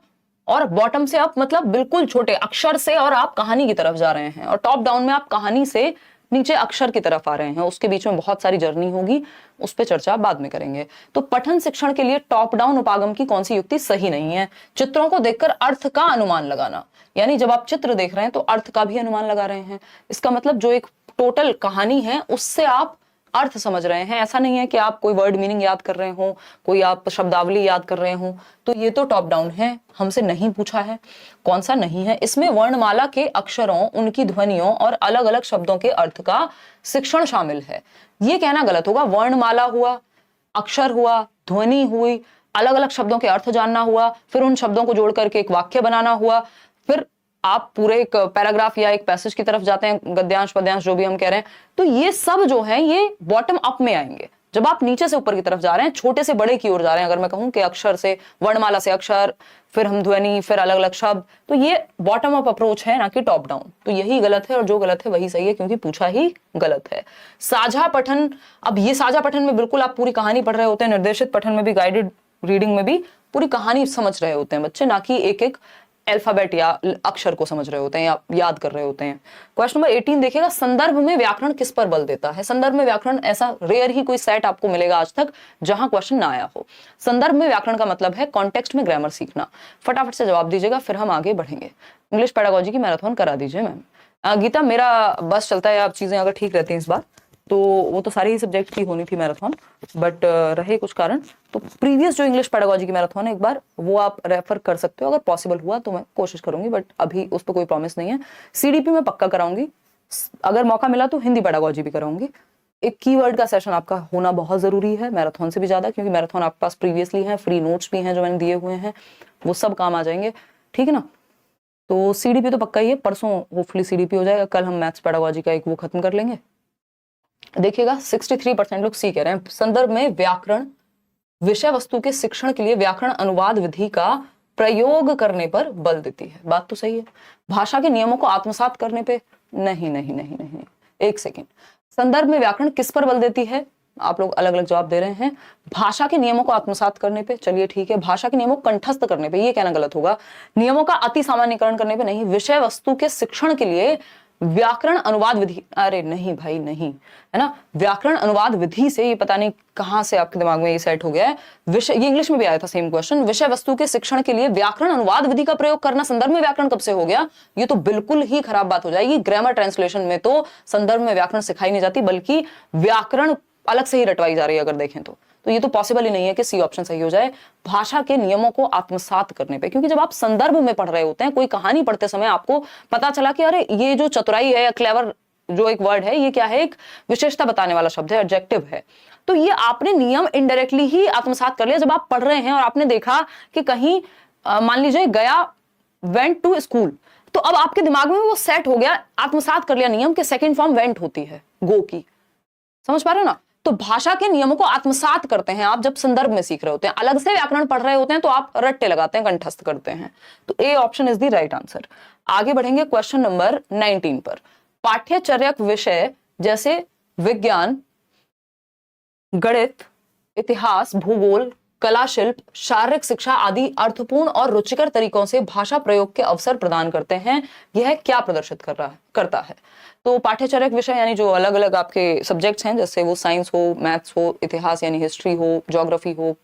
और बॉटम से अप मतलब बिल्कुल छोटे अक्षर से और आप कहानी की तरफ जा रहे हैं, और टॉप डाउन में आप कहानी से नीचे अक्षर की तरफ आ रहे हैं, उसके बीच में बहुत सारी जर्नी होगी, उस पर चर्चा बाद में करेंगे। तो पठन शिक्षण के लिए टॉप डाउन उपागम की कौन सी युक्ति सही नहीं है? चित्रों को देखकर अर्थ का अनुमान लगाना, यानी जब आप चित्र देख रहे हैं तो अर्थ का भी अनुमान लगा रहे हैं। इसका मतलब जो एक टोटल कहानी है उससे आप अर्थ समझ रहे हैं, ऐसा नहीं है कि आप कोई वर्ड मीनिंग याद कर रहे हो, कोई आप शब्दावली याद कर रहे हो। तो ये तो टॉप डाउन है, हमसे नहीं पूछा है। कौन सा नहीं है? इसमें वर्णमाला के अक्षरों, उनकी ध्वनियों और अलग अलग शब्दों के अर्थ का शिक्षण शामिल है। ये कहना गलत होगा। वर्णमाला हुआ, अक्षर हुआ, ध्वनि हुई, अलग अलग शब्दों के अर्थ जानना हुआ, फिर उन शब्दों को जोड़ करके एक वाक्य बनाना हुआ, फिर आप पूरे एक पैराग्राफ या एक पैसेज की तरफ जाते हैं, गद्यांश पद्यांश जो भी हम कह रहे हैं। तो ये सब जो है ये बॉटम अप में आएंगे। जब आप नीचे से ऊपर की तरफ जा रहे हैं, छोटे से बड़े की ओर जा रहे हैं, अगर मैं कहूं कि अक्षर से, वर्णमाला से अक्षर, फिर हम ध्वनि, फिर अलग अलग शब्द, तो ये बॉटम अप अप्रोच है, ना कि टॉप डाउन। तो यही गलत है और जो गलत है वही सही है, क्योंकि पूछा ही गलत है। साझा पठन, अब ये साझा पठन में बिल्कुल आप पूरी कहानी पढ़ रहे होते हैं, निर्देशित पठन में भी, गाइडेड रीडिंग में भी पूरी कहानी समझ रहे होते हैं बच्चे, ना कि एक एक अल्फाबेट या अक्षर को समझ रहे होते हैं या याद कर रहे होते हैं। क्वेश्चन नंबर 18 देखिएगा, संदर्भ में व्याकरण किस पर बल देता है? संदर्भ में व्याकरण, ऐसा रेयर ही कोई सेट आपको मिलेगा आज तक जहां क्वेश्चन ना आया हो। संदर्भ में व्याकरण का मतलब है कॉन्टेक्स्ट में ग्रामर सीखना। फटाफट से जवाब दीजिएगा, फिर हम आगे बढ़ेंगे। इंग्लिश पेडागोजी की मैराथन करा दीजिए मैम। गीता, मेरा बस चलता है, आप चीजें अगर ठीक रहती हैं इस बार तो वो तो सारी ही सब्जेक्ट की होनी थी मैराथन, बट रहे कुछ कारण, तो प्रीवियस जो इंग्लिश पेडागोजी की मैराथन है एक बार वो आप रेफर कर सकते हो, अगर पॉसिबल हुआ तो मैं कोशिश करूंगी, बट अभी उस पर कोई प्रॉमिस नहीं है। सीडीपी में पक्का कराऊंगी, अगर मौका मिला तो हिंदी पेडागोजी भी कराऊंगी। एक कीवर्ड का सेशन आपका होना बहुत जरूरी है, मैराथन से भी ज्यादा, क्योंकि मैराथन आपके पास प्रीवियसली है, फ्री नोट्स भी हैं जो मैंने दिए हुए हैं, वो सब काम आ जाएंगे, ठीक है ना। तो सीडीपी तो पक्का ही है, परसों होपफुली सीडीपी हो जाएगा, कल हम मैथ्स पेडागोजी का एक वो खत्म कर लेंगे। देखिएगा 63% लोग सी कह रहे हैं, संदर्भ में व्याकरण विषय वस्तु के शिक्षण के लिए व्याकरण अनुवाद विधि का प्रयोग करने पर बल देती है। बात तो सही है। भाषा के नियमों को आत्मसात करने पे नहीं नहीं नहीं नहीं, एक सेकेंड। संदर्भ में व्याकरण किस पर बल देती है? आप लोग अलग अलग जवाब दे रहे हैं। भाषा के नियमों को आत्मसात करने पे, चलिए ठीक है। भाषा के नियमों को कंठस्थ करने पे, ये कहना गलत होगा। नियमों का अति सामान्यकरण करने पे नहीं। विषय वस्तु के शिक्षण के लिए व्याकरण अनुवाद विधि, अरे नहीं भाई नहीं, है ना। व्याकरण अनुवाद विधि से, ये पता नहीं कहां से आपके दिमाग में ये सेट हो गया है। विषय, ये इंग्लिश में भी आया था सेम क्वेश्चन, विषय वस्तु के शिक्षण के लिए व्याकरण अनुवाद विधि का प्रयोग करना संदर्भ में व्याकरण कब से हो गया? ये तो बिल्कुल ही खराब बात हो जाएगी। ग्रामर ट्रांसलेशन में तो संदर्भ में व्याकरण सिखाई नहीं जाती, बल्कि व्याकरण अलग से ही रटवाई जा रही है अगर देखें तो ये तो पॉसिबल ही नहीं है कि सी ऑप्शन सही हो जाए। भाषा के नियमों को आत्मसात करने पे, क्योंकि जब आप संदर्भ में पढ़ रहे होते हैं, कोई कहानी पढ़ते समय आपको पता चला कि अरे ये जो चतुराई है या क्लेवर जो एक वर्ड है, ये क्या है? एक विशेषता बताने वाला शब्द है, एडजेक्टिव है। तो ये आपने नियम इनडायरेक्टली ही आत्मसात कर लिया। जब आप पढ़ रहे हैं और आपने देखा कि कहीं मान लीजिए गया वेंट टू स्कूल, तो अब आपके दिमाग में वो सेट हो गया, आत्मसात कर लिया नियम के सेकेंड फॉर्म वेंट होती है, गो की। समझ पा रहे हो ना? तो भाषा के नियमों को आत्मसात करते हैं आप जब संदर्भ में सीख रहे होते हैं। अलग से व्याकरण पढ़ रहे होते हैं तो आप रट्टे लगाते हैं, कंठस्थ करते हैं। तो A option is the right answer. आगे बढ़ेंगे क्वेश्चन नंबर 19 पर। पाठ्यचर्यक विषय जैसे विज्ञान, गणित, इतिहास, भूगोल, कला, शिल्प, शारीरिक शिक्षा आदि अर्थपूर्ण और रुचिकर तरीकों से भाषा प्रयोग के अवसर प्रदान करते हैं। यह क्या प्रदर्शित करता है? तो पाठ्यचर्यक विषय यानी जो अलग अलग आपके सब्जेक्ट्स हैं, जैसे वो साइंस हो, मैथ्स हो, इतिहास यानी हिस्ट्री हो, ज्योग्राफी हो,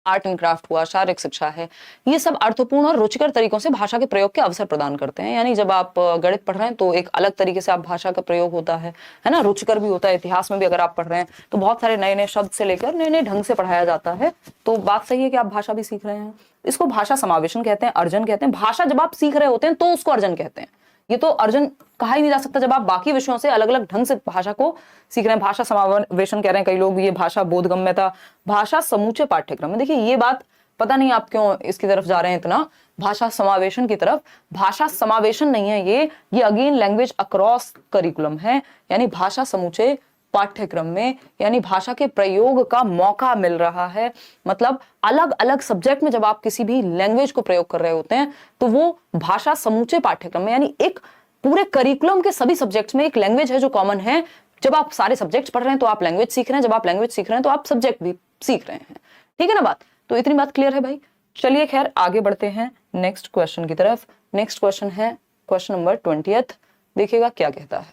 आर्ट एंड क्राफ्ट हुआ, शारीरिक शिक्षा है, ये सब अर्थपूर्ण और रुचिकर तरीकों से भाषा के प्रयोग के अवसर प्रदान करते हैं। यानी जब आप गणित पढ़ रहे हैं तो एक अलग तरीके से आप भाषा का प्रयोग होता है ना, रुचिकर भी होता है। इतिहास में भी अगर आप पढ़ रहे हैं तो बहुत सारे नए नए शब्द से लेकर नए नए ढंग से पढ़ाया जाता है। तो बात सही है कि आप भाषा भी सीख रहे हैं। इसको भाषा समावेशन कहते हैं, अर्जन कहते हैं। भाषा जब आप सीख रहे होते हैं तो उसको अर्जन कहते हैं। ये तो अर्जुन कहा ही नहीं जा सकता जब आप बाकी विषयों से अलग अलग ढंग से भाषा को सीख रहे हैं। भाषा समावेशन कह रहे हैं कई लोग, ये भाषा बोधगम्यता, भाषा समूचे पाठ्यक्रम में। देखिए ये बात पता नहीं आप क्यों इसकी तरफ जा रहे हैं इतना, भाषा समावेशन की तरफ। भाषा समावेशन नहीं है ये अगेन लैंग्वेज अक्रॉस करिकुलम है, यानी भाषा समूचे पाठ्यक्रम में, यानी भाषा के प्रयोग का मौका मिल रहा है। मतलब अलग अलग सब्जेक्ट में जब आप किसी भी लैंग्वेज को प्रयोग कर रहे होते हैं तो वो भाषा समूचे पाठ्यक्रम में, यानी एक पूरे करिकुलम के सभी सब्जेक्ट्स में एक लैंग्वेज है जो कॉमन है। जब आप सारे सब्जेक्ट पढ़ रहे हैं तो आप लैंग्वेज सीख रहे हैं, जब आप लैंग्वेज सीख रहे हैं तो आप सब्जेक्ट भी सीख रहे हैं। ठीक है ना बात? तो इतनी बात क्लियर है भाई। चलिए खैर आगे बढ़ते हैं नेक्स्ट क्वेश्चन की तरफ। नेक्स्ट क्वेश्चन है क्वेश्चन नंबर 20। देखिएगा क्या कहता है।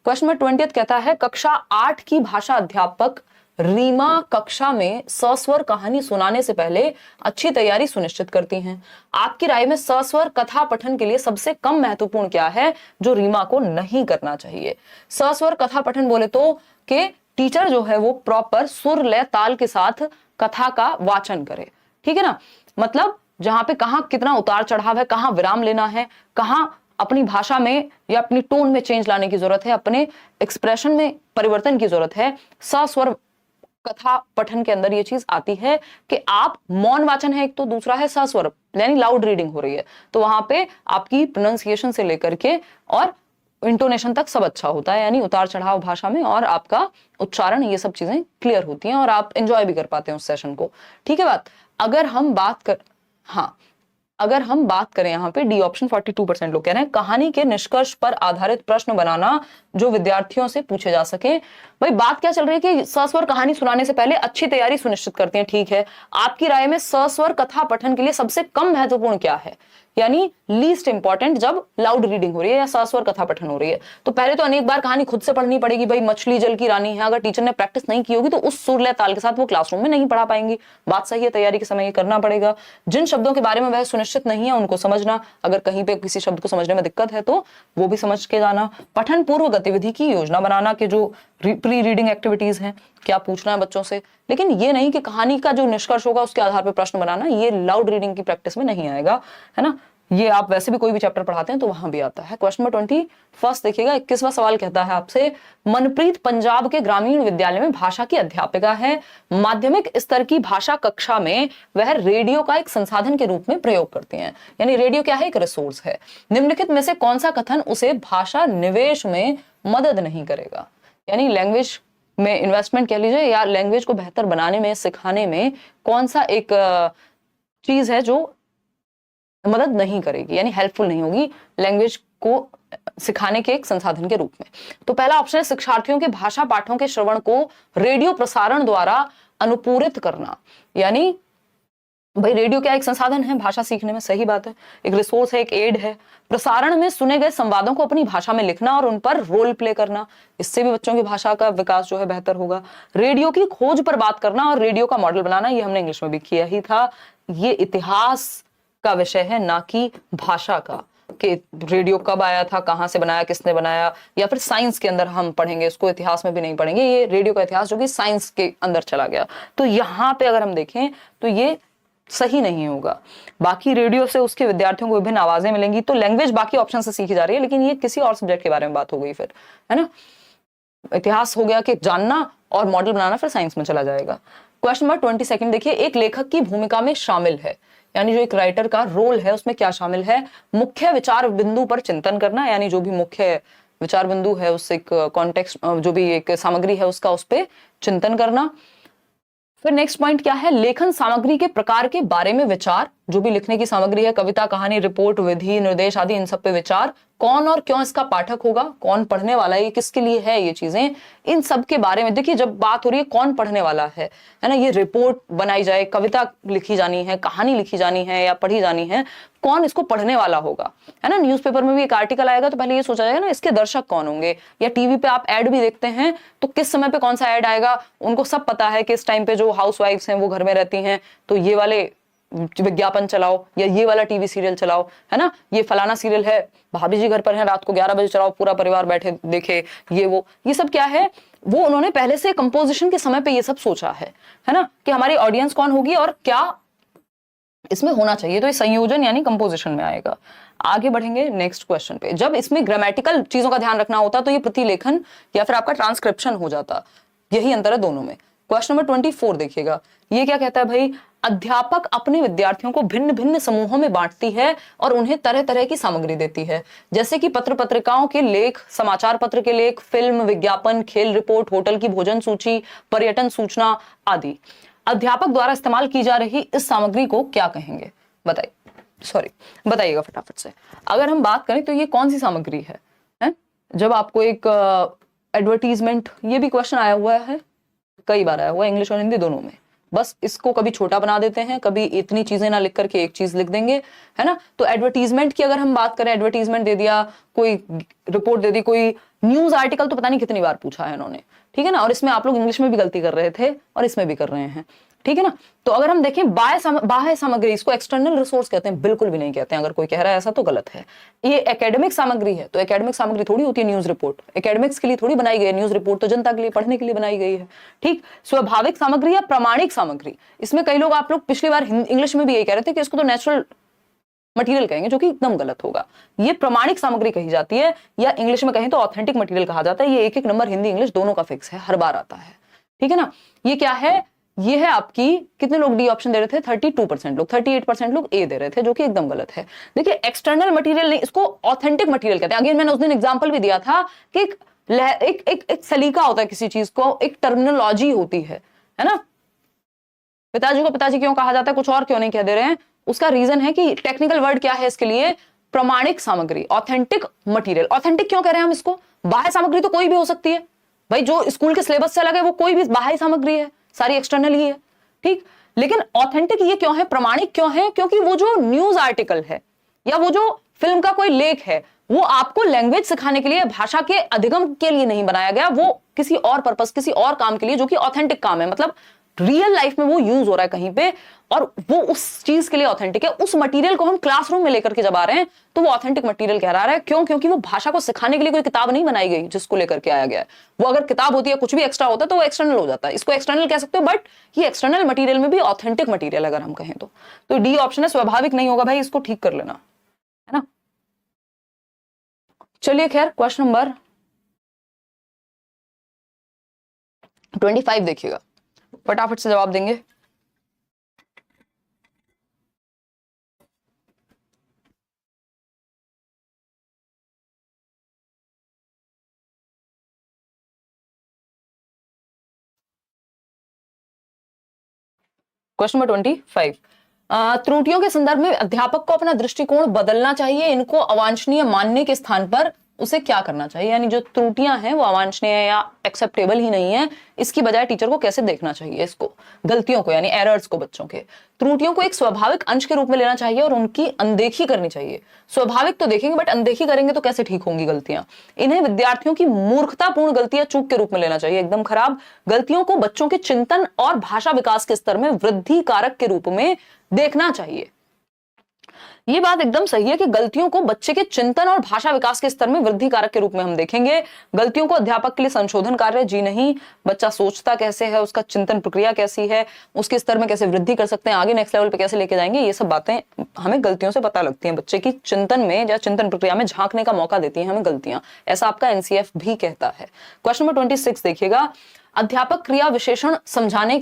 क्वेश्चन नंबर 20 कहता है, कक्षा 8 की भाषा अध्यापक रीमा कक्षा में सस्वर कहानी सुनाने से पहले अच्छी तैयारी सुनिश्चित करती हैं। आपकी राय में सस्वर कथा पठन के लिए सबसे कम महत्वपूर्ण क्या है जो रीमा को नहीं करना चाहिए? सस्वर कथा पठन बोले तो कि टीचर जो है वो प्रॉपर सुर लय ताल के साथ कथा का वाचन करे। ठीक है ना? मतलब जहां पे कहां कितना उतार चढ़ाव है, कहां विराम लेना है, कहां अपनी भाषा में या अपनी टोन में चेंज लाने की जरूरत है, अपने एक्सप्रेशन में परिवर्तन की जरूरत है। सस्वर कथा पठन के अंदर ये चीज आती है कि आप मौन वाचन है एक, तो दूसरा है सस्वर यानी लाउड रीडिंग हो रही है, तो वहां पे आपकी प्रोनाउंसिएशन से लेकर के और इंटोनेशन तक सब अच्छा होता है, यानी उतार चढ़ाव भाषा में और आपका उच्चारण, ये सब चीजें क्लियर होती हैं और आप एंजॉय भी कर पाते हैं उस सेशन को। ठीक है बात? अगर हम बात करें यहाँ पे डी ऑप्शन 42% लोग कह रहे हैं कहानी के निष्कर्ष पर आधारित प्रश्न बनाना जो विद्यार्थियों से पूछे जा सके। भाई बात क्या चल रही है कि सस्वर कहानी सुनाने से पहले अच्छी तैयारी सुनिश्चित करते हैं। ठीक है, आपकी राय में सस्वर कथा पठन के लिए सबसे कम महत्वपूर्ण क्या है, यानी लीस्ट इंपॉर्टेंट जब लाउड रीडिंग हो रही है या सस्वर कथा पठन हो रही है? तो पहले तो अनेक बार कहानी खुद से पढ़नी पड़ेगी। भाई मछली जल की रानी है, अगर टीचर ने प्रैक्टिस नहीं की होगी तो उस सुर लय ताल के साथ वो क्लासरूम में नहीं पढ़ा पाएंगी। बात सही है, तैयारी के समय ये करना पड़ेगा। जिन शब्दों के बारे में वह सुनिश्चित नहीं है उनको समझना, अगर कहीं पे किसी शब्द को समझने में दिक्कत है तो वो भी समझ के जाना। पठन पूर्व गतिविधि की योजना बनाना के जो प्री रीडिंग एक्टिविटीज हैं, क्या पूछना है बच्चों से, लेकिन ये नहीं कि कहानी का जो निष्कर्ष होगा उसके आधार पर प्रश्न बनाना, ये लाउड रीडिंग की प्रैक्टिस में नहीं आएगा, है ना? ये आप वैसे भी कोई भी चैप्टर पढ़ाते हैं तो वहां भी आता है। क्वेश्चन नंबर 21 देखिएगा, 21वां सवाल कहता है आपसे, मनप्रीत पंजाब के ग्रामीण विद्यालय में भाषा की अध्यापिका है। माध्यमिक स्तर की भाषा कक्षा में वह रेडियो का एक संसाधन के रूप में प्रयोग करती हैं, यानी रेडियो क्या है? एक रिसोर्स है। निम्नलिखित में से कौन सा कथन उसे भाषा निवेश में मदद नहीं करेगा? यानी लैंग्वेज में इन्वेस्टमेंट कह लीजिए या लैंग्वेज को बेहतर बनाने में, सिखाने में कौन सा एक चीज है जो मदद नहीं करेगी, यानी हेल्पफुल नहीं होगी लैंग्वेज को सिखाने के एक संसाधन के रूप में? तो पहला ऑप्शन है शिक्षार्थियों के भाषा पाठों के श्रवण को रेडियो प्रसारण द्वारा अनुपूरित करना। यानी भाई रेडियो क्या एक संसाधन है भाषा सीखने में, सही बात है, एक रिसोर्स है, एक एड है। प्रसारण में सुने गए संवादों को अपनी भाषा में लिखना और उन पर रोल प्ले करना, इससे भी बच्चों की भाषा का विकास जो है बेहतर होगा। रेडियो की खोज पर बात करना और रेडियो का मॉडल बनाना, ये हमने इंग्लिश में भी किया ही था। ये इतिहास का विषय है ना कि भाषा का, कि रेडियो कब आया था, कहां से बनाया, किसने बनाया, या फिर साइंस के अंदर हम पढ़ेंगे इसको, इतिहास में भी नहीं पढ़ेंगे। ये रेडियो का इतिहास जो कि साइंस के अंदर चला गया, तो यहाँ पे अगर हम देखें तो ये सही नहीं होगा। बाकी रेडियो से उसके विद्यार्थियों को विभिन्न आवाजें मिलेंगी, तो लैंग्वेज बाकी ऑप्शन से सीखी जा रही है, लेकिन ये किसी और सब्जेक्ट के बारे में बात हो गई फिर, है ना? इतिहास हो गया कि जानना और मॉडल बनाना, फिर साइंस में चला जाएगा। क्वेश्चन नंबर 22 देखिए, एक लेखक की भूमिका में शामिल है, यानी जो एक राइटर का रोल है उसमें क्या शामिल है? मुख्य विचार बिंदु पर चिंतन करना, यानी जो भी मुख्य विचार बिंदु है उससे एक कॉन्टेक्स्ट, जो भी एक सामग्री है उसका उस पर चिंतन करना। फिर नेक्स्ट पॉइंट क्या है? लेखन सामग्री के प्रकार के बारे में विचार, जो भी लिखने की सामग्री है, कविता, कहानी, रिपोर्ट, विधि, निर्देश आदि, इन सब पे विचार। कौन और क्यों इसका पाठक होगा, कौन पढ़ने वाला है, ये किसके लिए है, ये चीजें, इन सब के बारे में देखिए। जब बात हो रही है कौन पढ़ने वाला है ना, ये रिपोर्ट बनाई जाए, कविता लिखी जानी है, कहानी लिखी जानी है या पढ़ी जानी है, कौन इसको पढ़ने वाला होगा, है ना? न्यूज़पेपर में भी एक आर्टिकल आएगा तो पहले ये सोचा जाएगा ना इसके दर्शक कौन होंगे, या टीवी पे आप एड भी देखते हैं तो किस समय पे कौन सा एड आएगा, उनको सब पता है कि इस टाइम पे जो हाउसवाइफ्स हैं वो घर में रहती हैं तो ये वाले विज्ञापन चलाओ या ये वाला टीवी सीरियल चलाओ, है ना? ये फलाना सीरियल है, भाभी जी घर पर है, रात को 11 बजे चलाओ, पूरा परिवार बैठे देखे, ये सब क्या है? वो उन्होंने पहले से कंपोजिशन के समय पे ये सब सोचा है ना, कि हमारी ऑडियंस कौन होगी और क्या इसमें होना चाहिए, तो ये संयोजन यानी कंपोजिशन में आएगा। आगे बढ़ेंगे नेक्स्ट क्वेश्चन पे। जब इसमें ग्रामेटिकल चीजों का ध्यान रखना होता तो ये प्रतिलेखन या फिर आपका ट्रांसक्रिप्शन हो जाता, यही अंतर है दोनों में। क्वेश्चन नंबर 24 देखिएगा, ये क्या कहता है भाई, अध्यापक अपने विद्यार्थियों को भिन्न भिन्न समूहों में बांटती है और उन्हें तरह तरह की सामग्री देती है, जैसे कि पत्र पत्रिकाओं के लेख, समाचार पत्र के लेख, फिल्म, विज्ञापन, खेल रिपोर्ट, होटल की भोजन सूची, पर्यटन सूचना आदि। अध्यापक द्वारा इस्तेमाल की जा रही इस सामग्री को क्या कहेंगे? बताइएगा फटाफट से। अगर हम बात करें तो ये कौन सी सामग्री है? जब आपको एक एडवर्टीजमेंट, ये भी क्वेश्चन आया हुआ है, कई बार आया हुआ है, इंग्लिश और हिंदी दोनों में। बस इसको कभी छोटा बना देते हैं, कभी इतनी चीजें ना लिख करके एक चीज लिख देंगे, है ना। तो एडवर्टीजमेंट की अगर हम बात करें, एडवर्टीजमेंट दे दिया, कोई रिपोर्ट दे दी, कोई न्यूज आर्टिकल, तो पता नहीं कितनी बार पूछा है इन्होंने, ठीक है ना। और इसमें आप लोग इंग्लिश में भी गलती कर रहे थे और इसमें भी कर रहे हैं, ठीक है ना। तो अगर हम देखें बाह्य सामग्री, इसको एक्सटर्नल रिसोर्स कहते हैं, बिल्कुल भी नहीं कहते हैं। अगर कोई कह रहा है ऐसा तो गलत है। ये एकेडमिक सामग्री है, तो एकेडमिक सामग्री थोड़ी होती है न्यूज रिपोर्ट, एकेडमिक्स के लिए थोड़ी बनाई गई है न्यूज रिपोर्ट, तो जनता के लिए पढ़ने के लिए बनाई गई है, ठीक। स्वाभाविक सामग्री या प्रामाणिक सामग्री, इसमें कई लोग, आप लोग पिछली बार इंग्लिश में भी यही कह रहे थे कि इसको तो नेचुरल मटेरियल कहेंगे, जो कि एकदम गलत होगा। ये प्रामाणिक सामग्री कही जाती है, या इंग्लिश में कहें तो ऑथेंटिक मटेरियल कहा जाता है। ये एक नंबर हिंदी इंग्लिश दोनों का फिक्स है, हर बार आता है, ठीक है ना। ये क्या है? ये है आपकी, कितने लोग डी ऑप्शन दे रहे थे? 32% लोग, 38% लोग ए दे रहे थे, जो कि एकदम गलत है। देखिए एक्सटर्नल मटेरियल नहीं, इसको ऑथेंटिक मटेरियल कहते हैं। अगेन मैंने उस दिन एग्जांपल भी दिया था कि एक सलीका होता है किसी चीज को, एक टर्मिनोलॉजी होती है ना। पिताजी को पिताजी क्यों कहा जाता है, कुछ और क्यों नहीं कह दे रहे हैं? उसका रीजन है कि टेक्निकल वर्ड क्या है इसके लिए, प्रामाणिक सामग्री, ऑथेंटिक मटेरियल। ऑथेंटिक क्यों कह रहे हैं हम इसको? बाह्य सामग्री तो कोई भी हो सकती है भाई, जो स्कूल के सिलेबस से अलग है वो कोई भी बाह्य सामग्री है, सारी एक्सटर्नल ही है, ठीक। लेकिन ऑथेंटिक ये क्यों है, प्रामाणिक क्यों है? क्योंकि वो जो न्यूज आर्टिकल है या वो जो फिल्म का कोई लेख है, वो आपको लैंग्वेज सिखाने के लिए, भाषा के अधिगम के लिए नहीं बनाया गया, वो किसी और पर्पस, किसी और काम के लिए, जो कि ऑथेंटिक काम है, मतलब रियल लाइफ में वो यूज हो रहा है कहीं पे, और वो उस चीज के लिए ऑथेंटिक है। उस मटेरियल को हम क्लासरूम में लेकर के जब आ रहे हैं तो वो ऑथेंटिक मटेरियल कह रहा है। क्यों? क्योंकि वो भाषा को सिखाने के लिए कोई किताब नहीं बनाई गई जिसको लेकर के आया गया है। वो अगर किताब होती है, कुछ भी एक्स्ट्रा होता है, तो वो एक्सटर्नल हो जाता है। इसको एक्सटर्नल कह सकते हो, बट ये एक्सटर्नल मटेरियल में भी ऑथेंटिक मटेरियल अगर हम कहें तो डी ऑप्शन है, स्वाभाविक नहीं होगा भाई, इसको ठीक कर लेना, है ना। चलिए खैर, क्वेश्चन नंबर 25 देखिएगा, फटाफट से जवाब देंगे। क्वेश्चन नंबर 25, त्रुटियों के संदर्भ में अध्यापक को अपना दृष्टिकोण बदलना चाहिए। इनको अवांछनीय मानने के स्थान पर उसे क्या करना चाहिए? यानी जो त्रुटियां हैं वो अवांछनीय या एक्सेप्टेबल ही नहीं है, इसकी बजाय टीचर को कैसे देखना चाहिए इसको, गलतियों को, यानी एरर्स को, बच्चों के त्रुटियों को एक स्वाभाविक अंश के रूप में लेना चाहिए और उनकी अनदेखी करनी चाहिए। स्वाभाविक तो देखेंगे, बट अनदेखी करेंगे तो कैसे ठीक होंगी गलतियां? इन्हें विद्यार्थियों की मूर्खतापूर्ण गलतियां चूक के रूप में लेना चाहिए, एकदम खराब। गलतियों को बच्चों के चिंतन और भाषा विकास के स्तर में वृद्धि कारक के रूप में देखना चाहिए। ये बात एकदम सही है कि गलतियों को बच्चे के चिंतन और भाषा विकास के स्तर में वृद्धि कारक के रूप में हम देखेंगे। गलतियों को अध्यापक के लिए संशोधन कार्य जी नहीं, बच्चा सोचता कैसे है, उसका चिंतन प्रक्रिया कैसी है, उसके स्तर में कैसे वृद्धि कर सकते हैं, आगे नेक्स्ट लेवल पे कैसे लेके जाएंगे, ये सब बातें हमें गलतियों से पता लगती हैं। बच्चे की चिंतन में या चिंतन प्रक्रिया में झांकने का मौका देती है हमें गलतियां, ऐसा आपका एनसीएफ भी कहता है। क्वेश्चन नंबर 26 देखिएगा, अध्यापक क्रिया विशेषण समझाने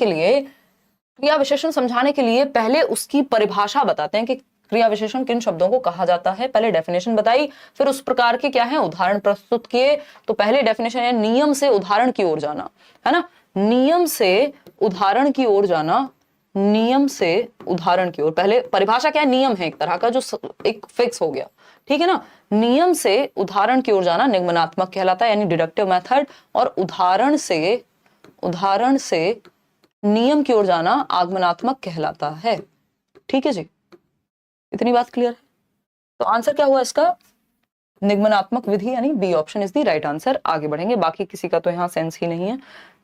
के लिए पहले उसकी परिभाषा बताते हैं कि क्रिया विशेषण किन शब्दों को कहा जाता है। पहले डेफिनेशन बताई, फिर उस प्रकार के क्या है उदाहरण प्रस्तुत किए। तो पहले डेफिनेशन है नियम से उदाहरण की ओर जाना, है ना, नियम से उदाहरण की ओर जाना, नियम से उदाहरण की ओर। पहले परिभाषा क्या है, नियम है एक तरह का जो एक फिक्स हो गया, ठीक है ना। नियम से उदाहरण की ओर जाना निगमनात्मक कहलाता है, यानी डिडक्टिव मेथड, और उदाहरण से नियम की ओर जाना आगमनात्मक कहलाता है, ठीक है जी, इतनी बात क्लियर है। तो आंसर क्या हुआ इसका, निगमनात्मक विधि, यानी B option is the right answer. आगे बढ़ेंगे, बाकी किसी का तो यहाँ सेंस ही नहीं है।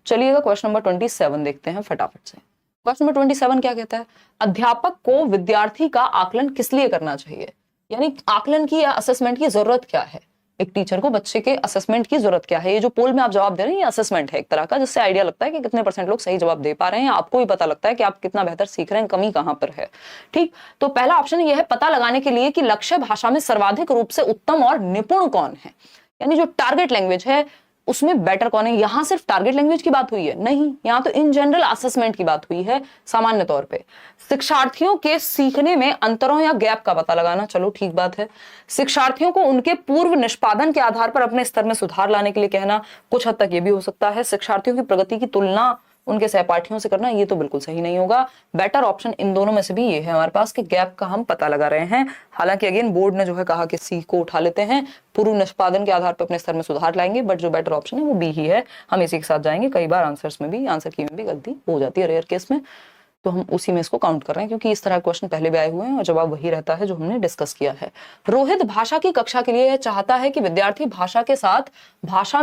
चलिएगा क्वेश्चन नंबर 27 देखते हैं फटाफट से। क्वेश्चन नंबर 27 क्या कहता है, अध्यापक को विद्यार्थी का आकलन किस लिए करना चाहिए, यानी आकलन की या असेसमेंट की जरूरत क्या है। एक टीचर को बच्चे के असेसमेंट की जरूरत क्या है। ये जो पोल में आप जवाब दे रहे हैं ये असेसमेंट है एक तरह का, जिससे आइडिया लगता है कि कितने % लोग सही जवाब दे पा रहे हैं, आपको भी पता लगता है कि आप कितना बेहतर सीख रहे हैं, कमी कहां पर है। ठीक, तो पहला ऑप्शन ये है पता लगाने के लिए कि लक्ष्य भाषा में सर्वाधिक रूप से उत्तम और निपुण कौन है, यानी जो टारगेट लैंग्वेज है उसमें बेटर कौन है। यहां सिर्फ टारगेट लैंग्वेज की बात हुई है नहीं, यहां तो इन जनरल असेसमेंट की बात हुई है। सामान्य तौर पे शिक्षार्थियों के सीखने में अंतरों या गैप का पता लगाना, चलो ठीक बात है। शिक्षार्थियों को उनके पूर्व निष्पादन के आधार पर अपने स्तर में सुधार लाने के लिए कहना, कुछ हद तक ये भी हो सकता है। शिक्षार्थियों की प्रगति की तुलना उनके सहपाठियों से करना, ये तो बिल्कुल सही नहीं होगा। बेटर ऑप्शन इन दोनों में से भी ये है हमारे पास कि गैप का हम पता लगा रहे हैं। हालांकि अगेन बोर्ड ने जो है कहा कि सी को उठा लेते हैं, पूर्व निष्पादन के आधार पर अपने स्तर में सुधार लाएंगे, बट जो बेटर ऑप्शन है वो बी ही है। हम इसी के साथ जाएंगे। कई बार आंसर्स में भी, आंसर की में भी गलती हो जाती है रेयर केस में, तो हम उसी में इसको काउंट कर रहे हैं क्योंकि इस तरह क्वेश्चन पहले भी आए हुए हैं और जवाब वही रहता है जो हमने डिस्कस किया है। रोहित भाषा की कक्षा के लिए चाहता है कि विद्यार्थी भाषा के साथ भाषा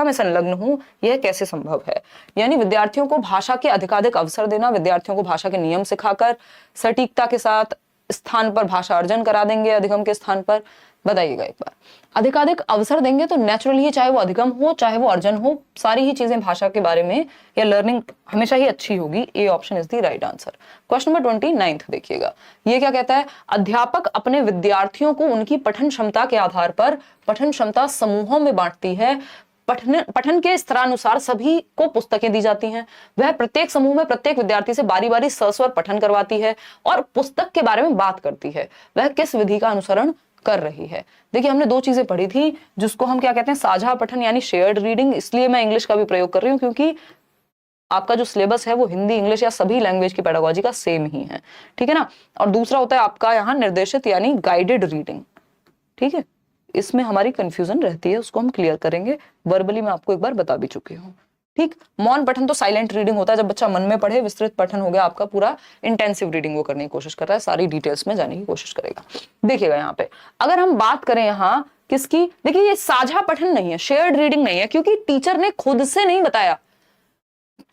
में संलग्न हो, यह कैसे संभव है। यानी विद्यार्थियों को भाषा के अधिकाधिक अवसर देना, विद्यार्थियों को भाषा के नियम सिखाकर सटीकता के साथ स्थान पर भाषा अर्जन करा देंगे अधिगम के स्थान पर। बताइएगा एक बार, अधिकाधिक अवसर देंगे तो नेचुरली चाहे वो अधिगम हो चाहे वो अर्जन हो, सारी ही चीजें भाषा के बारे में या लर्निंग हमेशा ही अच्छी होगी। A option is the right answer. Question number 29 देखिएगा, ये क्या कहता है। अध्यापक अपने विद्यार्थियों को उनकी पठन क्षमता के आधार पर पठन क्षमता समूहों में बांटती है। पठन के स्तरानुसार सभी को पुस्तकें दी जाती हैं। वह प्रत्येक समूह में प्रत्येक विद्यार्थी से बारी बारी सस्वर पठन करवाती है और पुस्तक के बारे में बात करती है। वह किस विधि का अनुसरण कर रही है। देखिए हमने दो चीजें पढ़ी थी जिसको हम क्या कहते हैं, साझा पठन यानी शेयर्ड रीडिंग। इसलिए मैं इंग्लिश का भी प्रयोग कर रही हूँ क्योंकि आपका जो सिलेबस है वो हिंदी इंग्लिश या सभी लैंग्वेज की पेडागोजी का सेम ही है, ठीक है ना। और दूसरा होता है आपका यहाँ निर्देशित यानी गाइडेड रीडिंग, ठीक है। इसमें हमारी कंफ्यूजन रहती है, उसको हम क्लियर करेंगे। वर्बली मैं आपको एक बार बता भी चुकी हूँ, ठीक। मौन पठन तो साइलेंट रीडिंग होता है, जब बच्चा मन में पढ़े। विस्तृत पठन हो गया आपका पूरा इंटेंसिव रीडिंग, वो करने की कोशिश कर रहा है, सारी डिटेल्स में जाने की कोशिश करेगा। देखिएगा यहाँ पे अगर हम बात करें यहाँ किसकी, देखिए ये साझा पठन नहीं है, शेयर्ड रीडिंग नहीं है, क्योंकि टीचर ने खुद से नहीं बताया।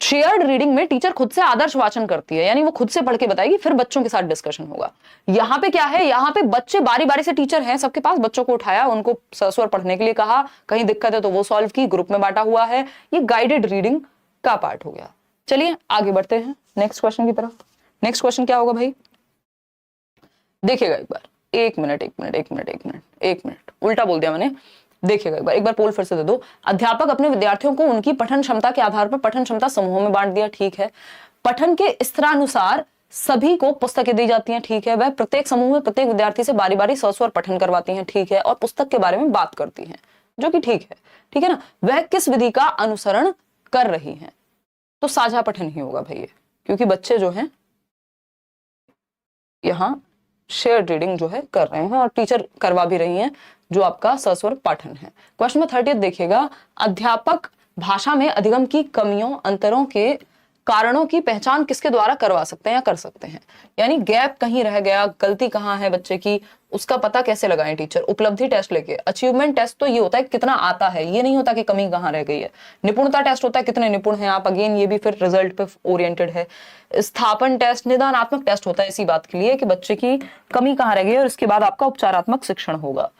शेयर्ड रीडिंग में टीचर खुद से आदर्श वाचन करती है, यानी वो खुद से पढ़ के बताएगी, फिर बच्चों के साथ डिस्कशन होगा। यहाँ पे क्या है, यहाँ पे बच्चे बारी बारी से, टीचर हैं सबके पास, बच्चों को उठाया, उनको सस्वर पढ़ने के लिए कहा, कहीं दिक्कत है तो वो सॉल्व की, ग्रुप में बांटा हुआ है। ये गाइडेड रीडिंग का पार्ट हो गया। चलिए आगे बढ़ते हैं नेक्स्ट क्वेश्चन की तरफ। नेक्स्ट क्वेश्चन क्या होगा भाई, देखिएगा एक बार, एक मिनट उल्टा बोल दिया मैंने। देखिएगा एक बार पोल फिर से दे दो। अध्यापक अपने विद्यार्थियों को उनकी पठन क्षमता के आधार पर पठन क्षमता समूहों में बांट दिया, ठीक है। पठन के स्तरानुसार सभी को पुस्तकें दी जाती हैं, ठीक है। वह प्रत्येक समूह में प्रत्येक विद्यार्थी से बारी बारी सस्वर पठन करवाती हैं, ठीक है। और पुस्तक के बारे में बात करती हैं, जो कि ठीक है ना। वह किस विधि का अनुसरण कर रही हैं, तो साझा पठन ही होगा भैया, क्योंकि बच्चे जो हैं यहाँ शेयर रीडिंग जो है कर रहे हैं और टीचर करवा भी रही हैं, जो आपका सस्वर पाठन है। क्वेश्चन नंबर 30 देखिएगा, अध्यापक भाषा में अधिगम की कमियों अंतरों के कारणों की पहचान किसके द्वारा करवा सकते हैं या कर सकते हैं। यानी गैप कहीं रह गया, गलती कहाँ है बच्चे की, उसका पता कैसे लगाएं टीचर। उपलब्धि टेस्ट लेके, अचीवमेंट टेस्ट तो ये होता है कितना आता है, ये नहीं होता कि कमी कहाँ रह गई है। निपुणता टेस्ट होता है कितने निपुण हैं आप, अगेन ये भी फिर रिजल्ट पे ओरिएंटेड है। स्थापन टेस्ट निदानात्मक टेस्ट होता है इसी बात के लिए कि बच्चे की कमी कहाँ रह गई है, और इसके बाद आपका उपचारात्मक शिक्षण होगा।